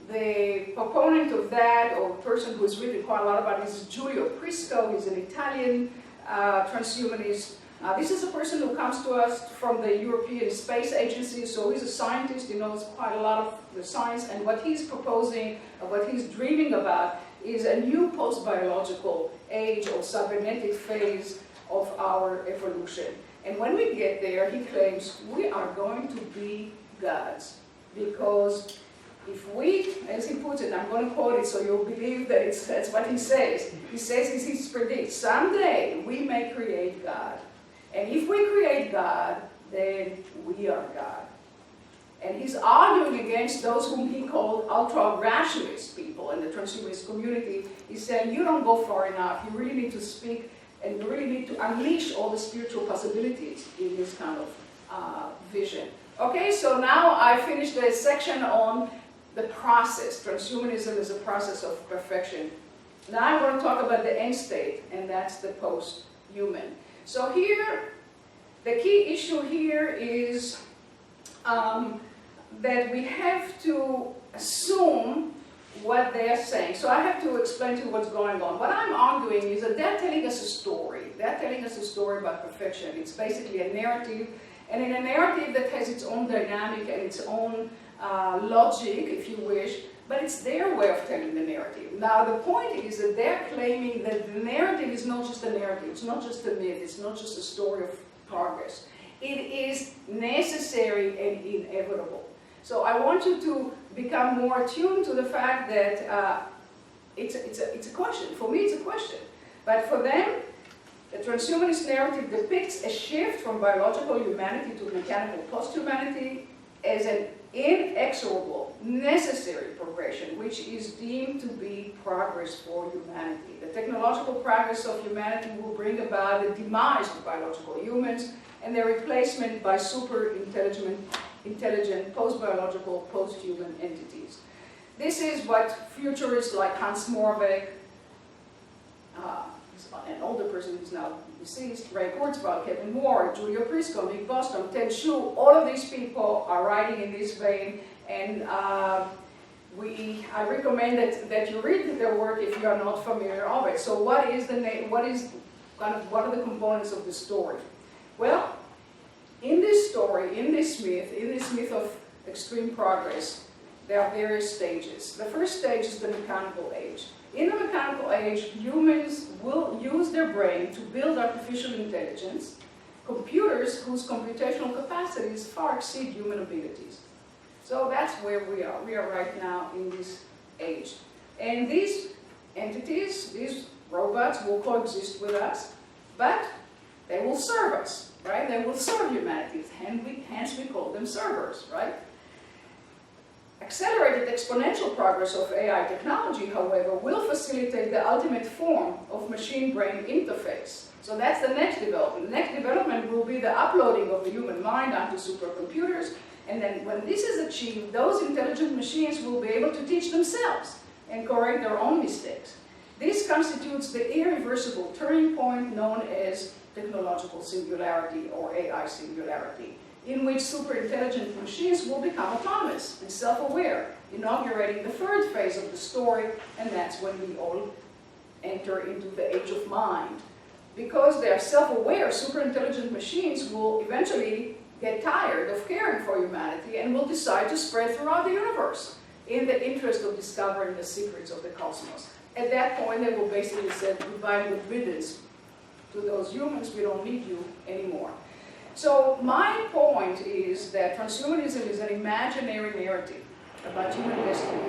The proponent of that, or person who has written quite a lot about this, is Giulio Prisco. He's an Italian transhumanist. This is a person who comes to us from the European Space Agency, so he's a scientist, he knows quite a lot of the science, and what he's proposing, what he's dreaming about, is a new post-biological age or cybernetic phase of our evolution. And when we get there, he claims we are going to be gods, because if we, as he puts it, I'm going to quote it so you'll believe that that's what he says. He says, he predicts, someday we may create God. And if we create God, then we are God. And he's arguing against those whom he called ultra-rationalist people in the transhumanist community. He's saying, you don't go far enough. You really need to speak, and you really need to unleash all the spiritual possibilities in this kind of vision. Okay, so now I finished the section on the process. Transhumanism is a process of perfection. Now I want to talk about the end state, and that's the post-human. So here, the key issue here is that we have to assume what they are saying. So I have to explain to you what's going on. What I'm arguing is that they're telling us a story. They're telling us a story about perfection. It's basically a narrative, and in a narrative that has its own dynamic and its own logic, if you wish, but it's their way of telling the narrative. Now, the point is that they're claiming that the narrative is not just a narrative, it's not just a myth, it's not just a story of progress. It is necessary and inevitable. So I want you to become more attuned to the fact that it's a question. For me, it's a question. But for them, the transhumanist narrative depicts a shift from biological humanity to mechanical post-humanity as an inexorable, necessary progression, which is deemed to be progress for humanity. The technological progress of humanity will bring about the demise of biological humans and their replacement by super intelligent post-biological, post-human entities. This is what futurists like Hans Moravec, an older person who's now deceased, Ray Kurzweil, Kevin Moore, Giulio Prisco, Nick Bostrom, Ted Shu, all of these people are writing in this vein, and I recommend that you read their work if you are not familiar of it. So what are the components of the story? Well, in this story, in this myth of extreme progress, there are various stages. The first stage is the mechanical age. In the mechanical age, humans will use their brain to build artificial intelligence, computers whose computational capacities far exceed human abilities. So that's where we are. We are right now in this age. And these entities, these robots, will coexist with us, but they will serve us, right? They will serve humanity, hence we call them servers, right? Accelerated exponential progress of AI technology, however, will facilitate the ultimate form of machine-brain interface. So that's the next development. The next development will be the uploading of the human mind onto supercomputers, and then when this is achieved, those intelligent machines will be able to teach themselves and correct their own mistakes. This constitutes the irreversible turning point known as technological singularity or AI singularity, in which super-intelligent machines will become autonomous and self-aware, inaugurating the third phase of the story, and that's when we all enter into the age of mind. Because they are self-aware, super-intelligent machines will eventually get tired of caring for humanity and will decide to spread throughout the universe in the interest of discovering the secrets of the cosmos. At that point, they will basically say goodbye with riddance to those humans. We don't need you anymore. So my point is that transhumanism is an imaginary narrative about human destiny.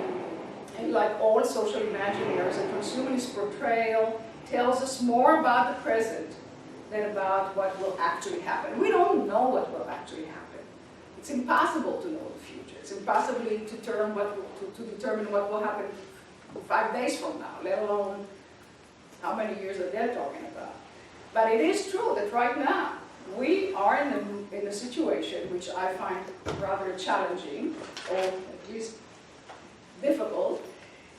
And like all social imaginaries, a transhumanist portrayal tells us more about the present than about what will actually happen. We don't know what will actually happen. It's impossible to know the future. It's impossible to determine what will happen 5 days from now, let alone how many years that they're talking about. But it is true that right now, we are in a situation which I find rather challenging, or at least difficult,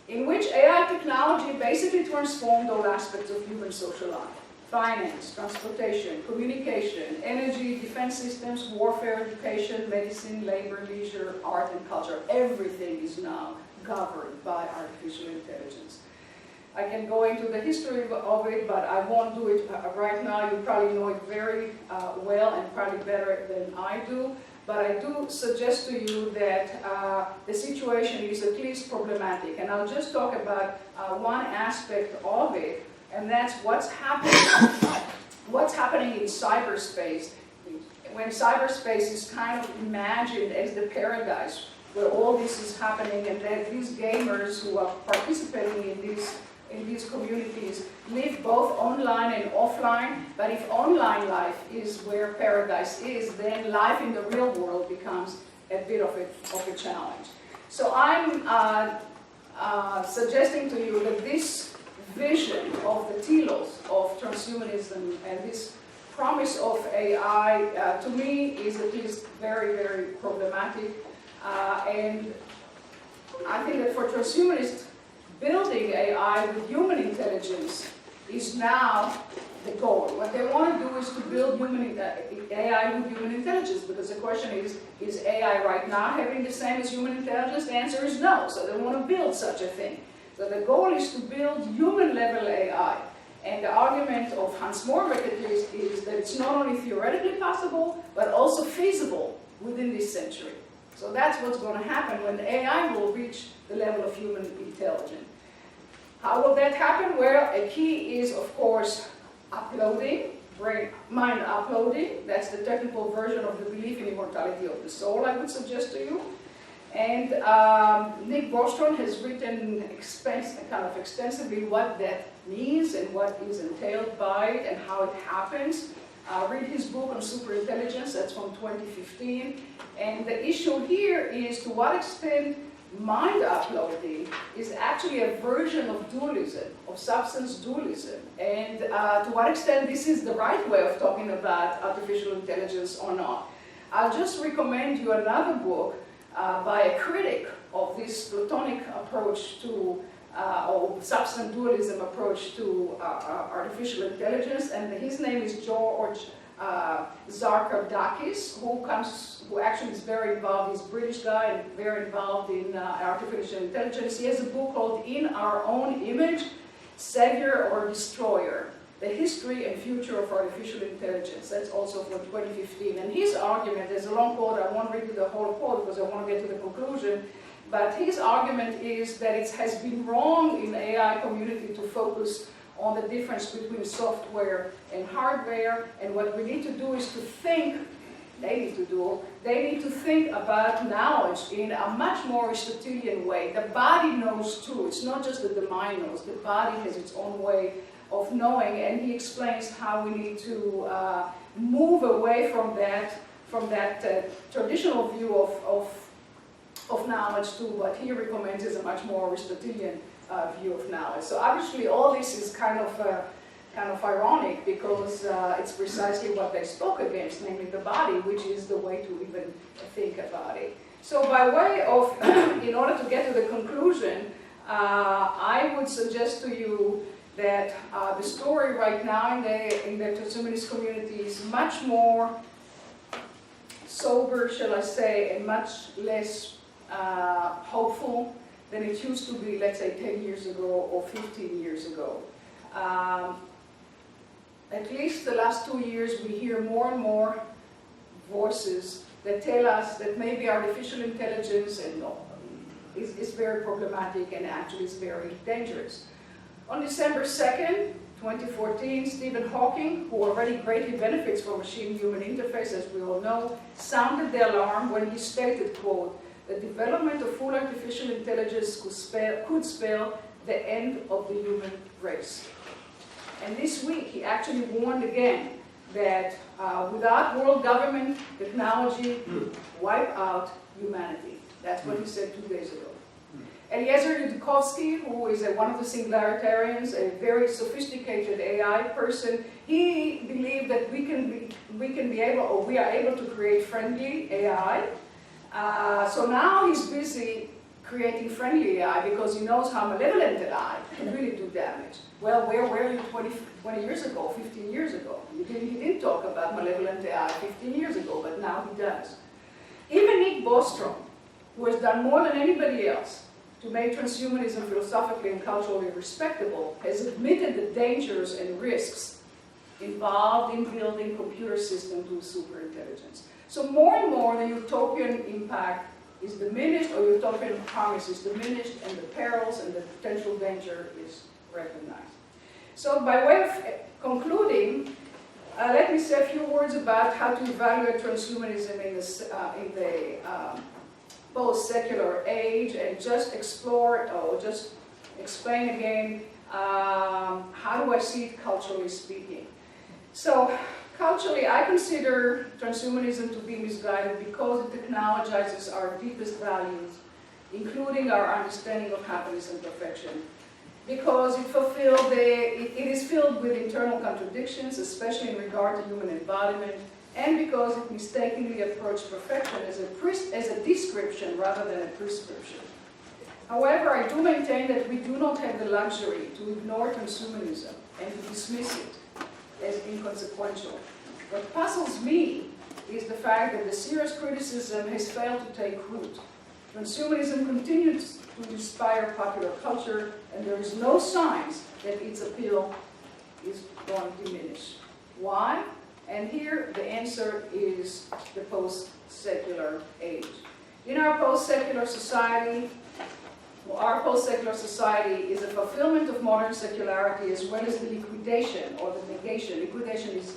in which AI technology basically transformed all aspects of human social life. Finance, transportation, communication, energy, defense systems, warfare, education, medicine, labor, leisure, art and culture. Everything is now governed by artificial intelligence. I can go into the history of it, but I won't do it right now. You probably know it very well and probably better than I do. But I do suggest to you that the situation is at least problematic. And I'll just talk about one aspect of it, and that's what's happening in cyberspace. When cyberspace is kind of imagined as the paradise where all this is happening, and that these gamers who are participating in these communities live both online and offline, but if online life is where paradise is, then life in the real world becomes a bit of a challenge. So I'm suggesting to you that this vision of the telos of transhumanism and this promise of AI, to me, is at least very, very problematic. And I think that for transhumanists, building AI with human intelligence is now the goal. What they want to do is to build AI with human intelligence, because the question is AI right now having the same as human intelligence? The answer is no, so they want to build such a thing. So the goal is to build human-level AI. And the argument of Hans Moravec is that it's not only theoretically possible, but also feasible within this century. So that's what's going to happen when the AI will reach the level of human intelligence. How will that happen? Well, a key is, of course, uploading, mind uploading. That's the technical version of the belief in immortality of the soul, I would suggest to you. And Nick Bostrom has written kind of extensively what that means and what is entailed by it and how it happens. Read his book on superintelligence, that's from 2015. And the issue here is to what extent mind uploading is actually a version of dualism, of substance dualism, and to what extent this is the right way of talking about artificial intelligence or not. I'll just recommend you another book by a critic of this Platonic approach to, or substance dualism approach to artificial intelligence, and his name is George Zarkardakis, who actually is very involved. He's a British guy and very involved in artificial intelligence. He has a book called In Our Own Image, Savior or Destroyer, The History and Future of Artificial Intelligence. That's also from 2015. And his argument, there's a long quote, I won't read you the whole quote because I want to get to the conclusion, but his argument is that it has been wrong in the AI community to focus on the difference between software and hardware, and what we need to do is to think, they need to think about knowledge in a much more Aristotelian way. The body knows too, it's not just that the mind knows, the body has its own way of knowing, and he explains how we need to move away from that traditional view of knowledge to what he recommends is a much more Aristotelian view of knowledge. So obviously all this is kind of ironic, because it's precisely what they spoke against, namely the body, which is the way to even think about it. So by way of, in order to get to the conclusion, I would suggest to you that the story right now in the transhumanist community is much more sober, shall I say, and much less hopeful than it used to be, let's say, 10 years ago or 15 years ago. At least the last 2 years, we hear more and more voices that tell us that maybe artificial intelligence is very problematic and actually is very dangerous. On December 2nd, 2014, Stephen Hawking, who already greatly benefits from machine-human interface, as we all know, sounded the alarm when he stated, quote, "The development of full artificial intelligence could spell the end of the human race." And this week, he actually warned again that without world government, technology wipe out humanity. That's what he said 2 days ago. Eliezer Yudkowsky, who is one of the singularitarians, a very sophisticated AI person, he believed that we are able to create friendly AI. So now he's busy creating friendly AI because he knows how malevolent AI can really do damage. Well, where were you 20 years ago, 15 years ago? He didn't talk about malevolent AI 15 years ago, but now he does. Even Nick Bostrom, who has done more than anybody else to make transhumanism philosophically and culturally respectable, has admitted the dangers and risks involved in building computer systems with superintelligence. So more and more the utopian impact is diminished, or utopian promise is diminished, and the perils and the potential danger is recognized. So by way of concluding, let me say a few words about how to evaluate transhumanism in the post-secular age, and just explore, or just explain again, how do I see it culturally speaking. So, culturally, I consider transhumanism to be misguided because it technologizes our deepest values, including our understanding of happiness and perfection. Because it is filled with internal contradictions, especially in regard to human embodiment, and because it mistakenly approached perfection as a description rather than a prescription. However, I do maintain that we do not have the luxury to ignore transhumanism and to dismiss it as inconsequential. What puzzles me is the fact that the serious criticism has failed to take root. Transhumanism continues to inspire popular culture, and there is no signs that its appeal is going to diminish. Why? And here the answer is the post-secular age. In our post-secular society, is a fulfillment of modern secularity as well as the liquidation or the negation. Liquidation is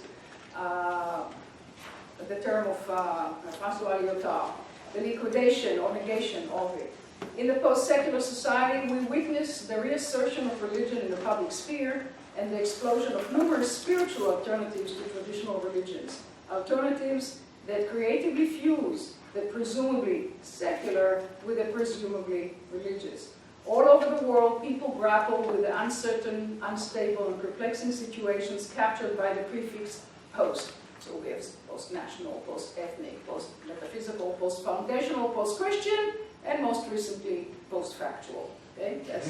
the term of François Lyotard. The liquidation or negation of it. In the post-secular society, we witness the reassertion of religion in the public sphere and the explosion of numerous spiritual alternatives to traditional religions. Alternatives that creatively fuse the presumably secular with the presumably religious. All over the world, people grapple with the uncertain, unstable, and perplexing situations captured by the prefix post. So we have post-national, post-ethnic, post-metaphysical, post-foundational, post-Christian, and most recently, post-factual. Okay? That's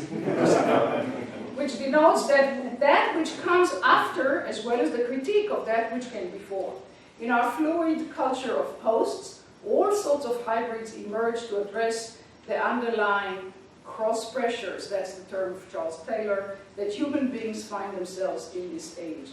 which denotes that which comes after, as well as the critique of that which came before. In our fluid culture of posts, all sorts of hybrids emerge to address the underlying cross pressures, that's the term of Charles Taylor, that human beings find themselves in this age.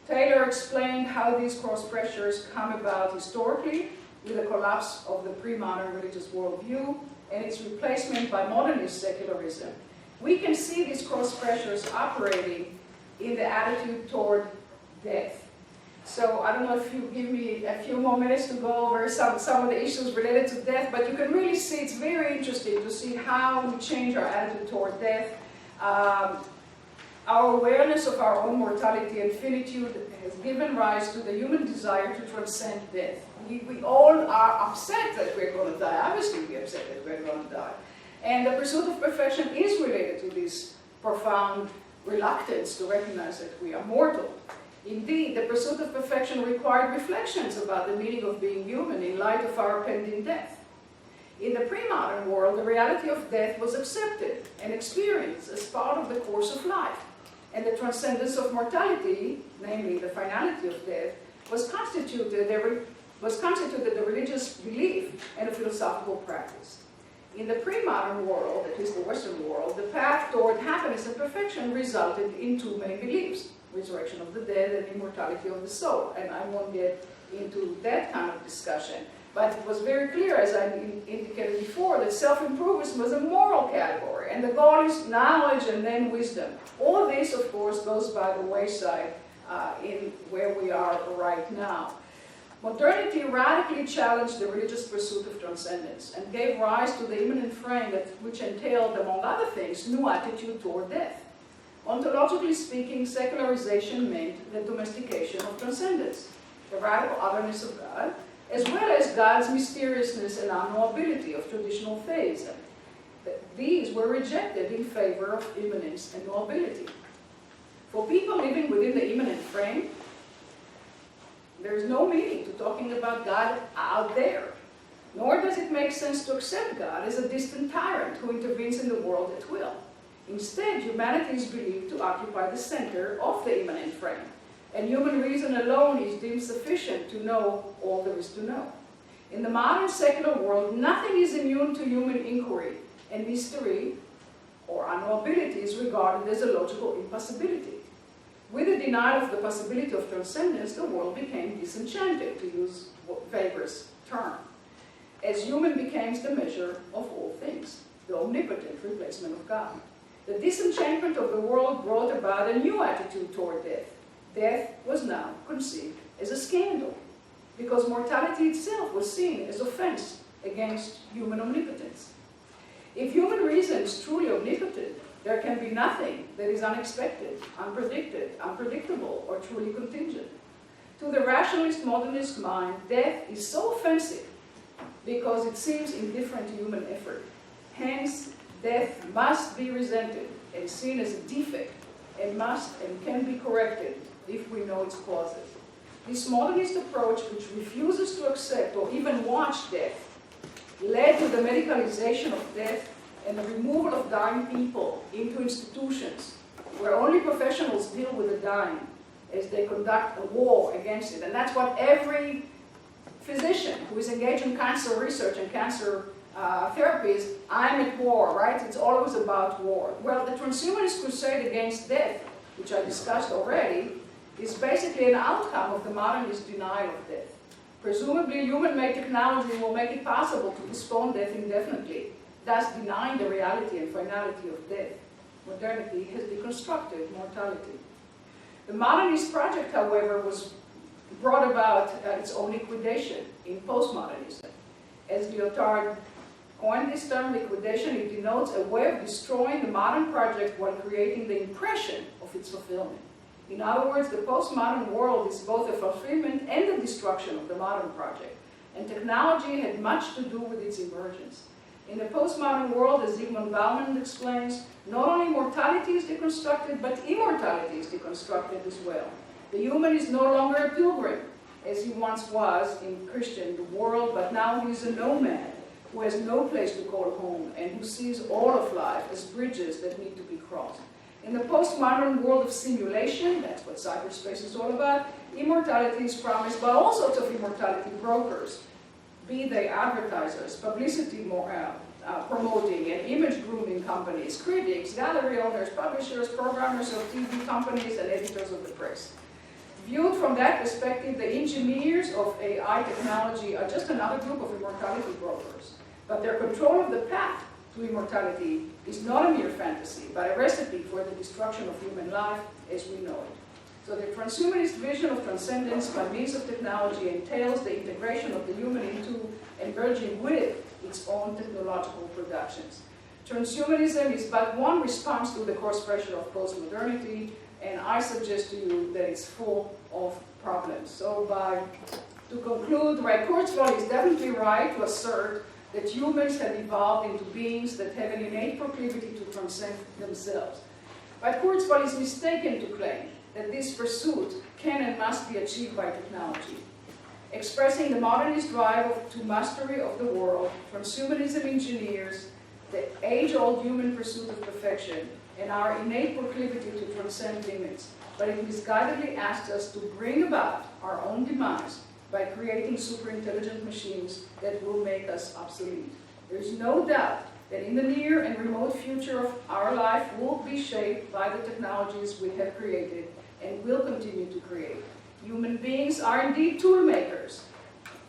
Taylor explained how these cross pressures come about historically with the collapse of the pre-modern religious worldview and its replacement by modernist secularism. We can see these cross pressures operating in the attitude toward death. So I don't know if you give me a few more minutes to go over some of the issues related to death, but you can really see, it's very interesting to see how we change our attitude toward death. Our awareness of our own mortality and finitude has given rise to the human desire to transcend death. We all are upset that we're going to die. Obviously, we're upset that we're going to die. And the pursuit of perfection is related to this profound reluctance to recognize that we are mortal. Indeed, the pursuit of perfection required reflections about the meaning of being human in light of our pending death. In the pre-modern world, the reality of death was accepted and experienced as part of the course of life. And the transcendence of mortality, namely the finality of death, was constituted a religious belief and a philosophical practice. In the pre-modern world, at least the Western world, the path toward happiness and perfection resulted in two main beliefs: resurrection of the dead and immortality of the soul. And I won't get into that kind of discussion. But it was very clear, as I indicated before, that self-improvement was a moral category, and the goal is knowledge and then wisdom. All this, of course, goes by the wayside in where we are right now. Modernity radically challenged the religious pursuit of transcendence and gave rise to the immanent frame which entailed, among other things, new attitude toward death. Ontologically speaking, secularization meant the domestication of transcendence, the radical otherness of God, as well as God's mysteriousness and unknowability of traditional theism. These were rejected in favor of immanence and knowability. For people living within the immanent frame, there is no meaning to talking about God out there, nor does it make sense to accept God as a distant tyrant who intervenes in the world at will. Instead, humanity is believed to occupy the center of the immanent frame, and human reason alone is deemed sufficient to know all there is to know. In the modern secular world, nothing is immune to human inquiry, and mystery or unknowability is regarded as a logical impossibility. With the denial of the possibility of transcendence, the world became disenchanted, to use Weber's term, as human became the measure of all things, the omnipotent replacement of God. The disenchantment of the world brought about a new attitude toward death. Death was now conceived as a scandal, because mortality itself was seen as offense against human omnipotence. If human reason is truly omnipotent, there can be nothing that is unexpected, unpredicted, unpredictable, or truly contingent. To the rationalist modernist mind, death is so offensive because it seems indifferent to human effort. Hence, death must be resented and seen as a defect and must and can be corrected if we know its causes. This modernist approach, which refuses to accept or even watch death, led to the medicalization of death and the removal of dying people into institutions where only professionals deal with the dying as they conduct a war against it. And that's what every physician who is engaged in cancer research and cancer therapies, I'm at war, right? It's always about war. Well, the transhumanist crusade against death, which I discussed already, is basically an outcome of the modernist denial of death. Presumably, human-made technology will make it possible to postpone death indefinitely, thus denying the reality and finality of death. Modernity has deconstructed mortality. The modernist project, however, was brought about its own liquidation in postmodernism. As Lyotard coined this term, liquidation, it denotes a way of destroying the modern project while creating the impression of its fulfillment. In other words, the postmodern world is both a fulfillment and a destruction of the modern project, and technology had much to do with its emergence. In the postmodern world, as Zygmunt Bauman explains, not only mortality is deconstructed, but immortality is deconstructed as well. The human is no longer a pilgrim, as he once was in Christian world, but now he is a nomad who has no place to call home and who sees all of life as bridges that need to be crossed. In the postmodern world of simulation, that's what cyberspace is all about, immortality is promised by all sorts of immortality brokers, be they advertisers, publicity promoting and image grooming companies, critics, gallery owners, publishers, programmers of TV companies, and editors of the press. Viewed from that perspective, the engineers of AI technology are just another group of immortality brokers. But their control of the path to immortality is not a mere fantasy, but a recipe for the destruction of human life as we know it. So the transhumanist vision of transcendence by means of technology entails the integration of the human into and merging with its own technological productions. Transhumanism is but one response to the coarse pressure of postmodernity, and I suggest to you that it's full of problems. So to conclude, Ray Kurzweil is definitely right to assert that humans have evolved into beings that have an innate proclivity to transcend themselves. But Kurzweil is mistaken to claim that this pursuit can and must be achieved by technology. Expressing the modernist drive to mastery of the world, transhumanism engineers the age-old human pursuit of perfection and our innate proclivity to transcend limits, but it misguidedly asks us to bring about our own demise by creating superintelligent machines that will make us obsolete. There is no doubt that in the near and remote future of our life will be shaped by the technologies we have created and will continue to create. Human beings are indeed tool makers,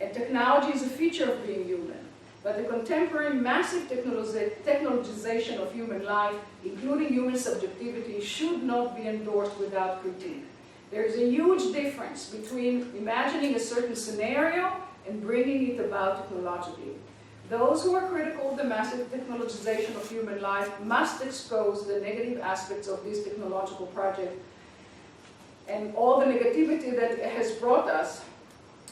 and technology is a feature of being human. But the contemporary massive technologization of human life, including human subjectivity, should not be endorsed without critique. There is a huge difference between imagining a certain scenario and bringing it about technologically. Those who are critical of the massive technologization of human life must expose the negative aspects of this technological project and all the negativity that it has brought us,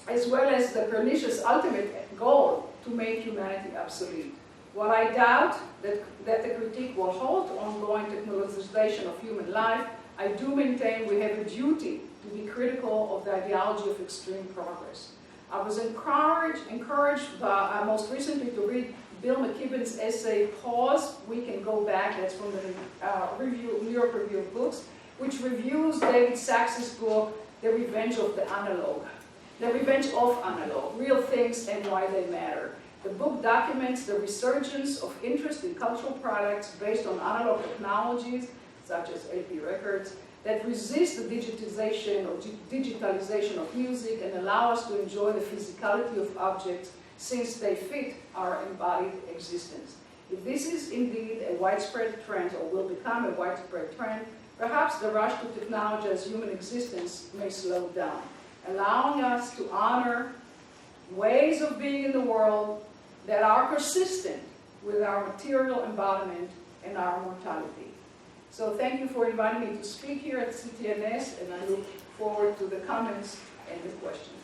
as well as the pernicious ultimate goal to make humanity obsolete. While I doubt that the critique will halt ongoing technologization of human life, I do maintain we have a duty to be critical of the ideology of extreme progress. I was encouraged most recently to read Bill McKibben's essay, Pause, We Can Go Back, that's from the New York Review of Books, which reviews David Sachs's book, The Revenge of Analog, Real Things and Why They Matter. The book documents the resurgence of interest in cultural products based on analog technologies, such as LP records, that resist the digitization of music and allow us to enjoy the physicality of objects since they fit our embodied existence. If this is indeed a widespread trend, or will become a widespread trend, perhaps the rush to technologize human existence may slow down, allowing us to honor ways of being in the world that are persistent with our material embodiment and our mortality. So thank you for inviting me to speak here at CTNS, and I look forward to the comments and the questions.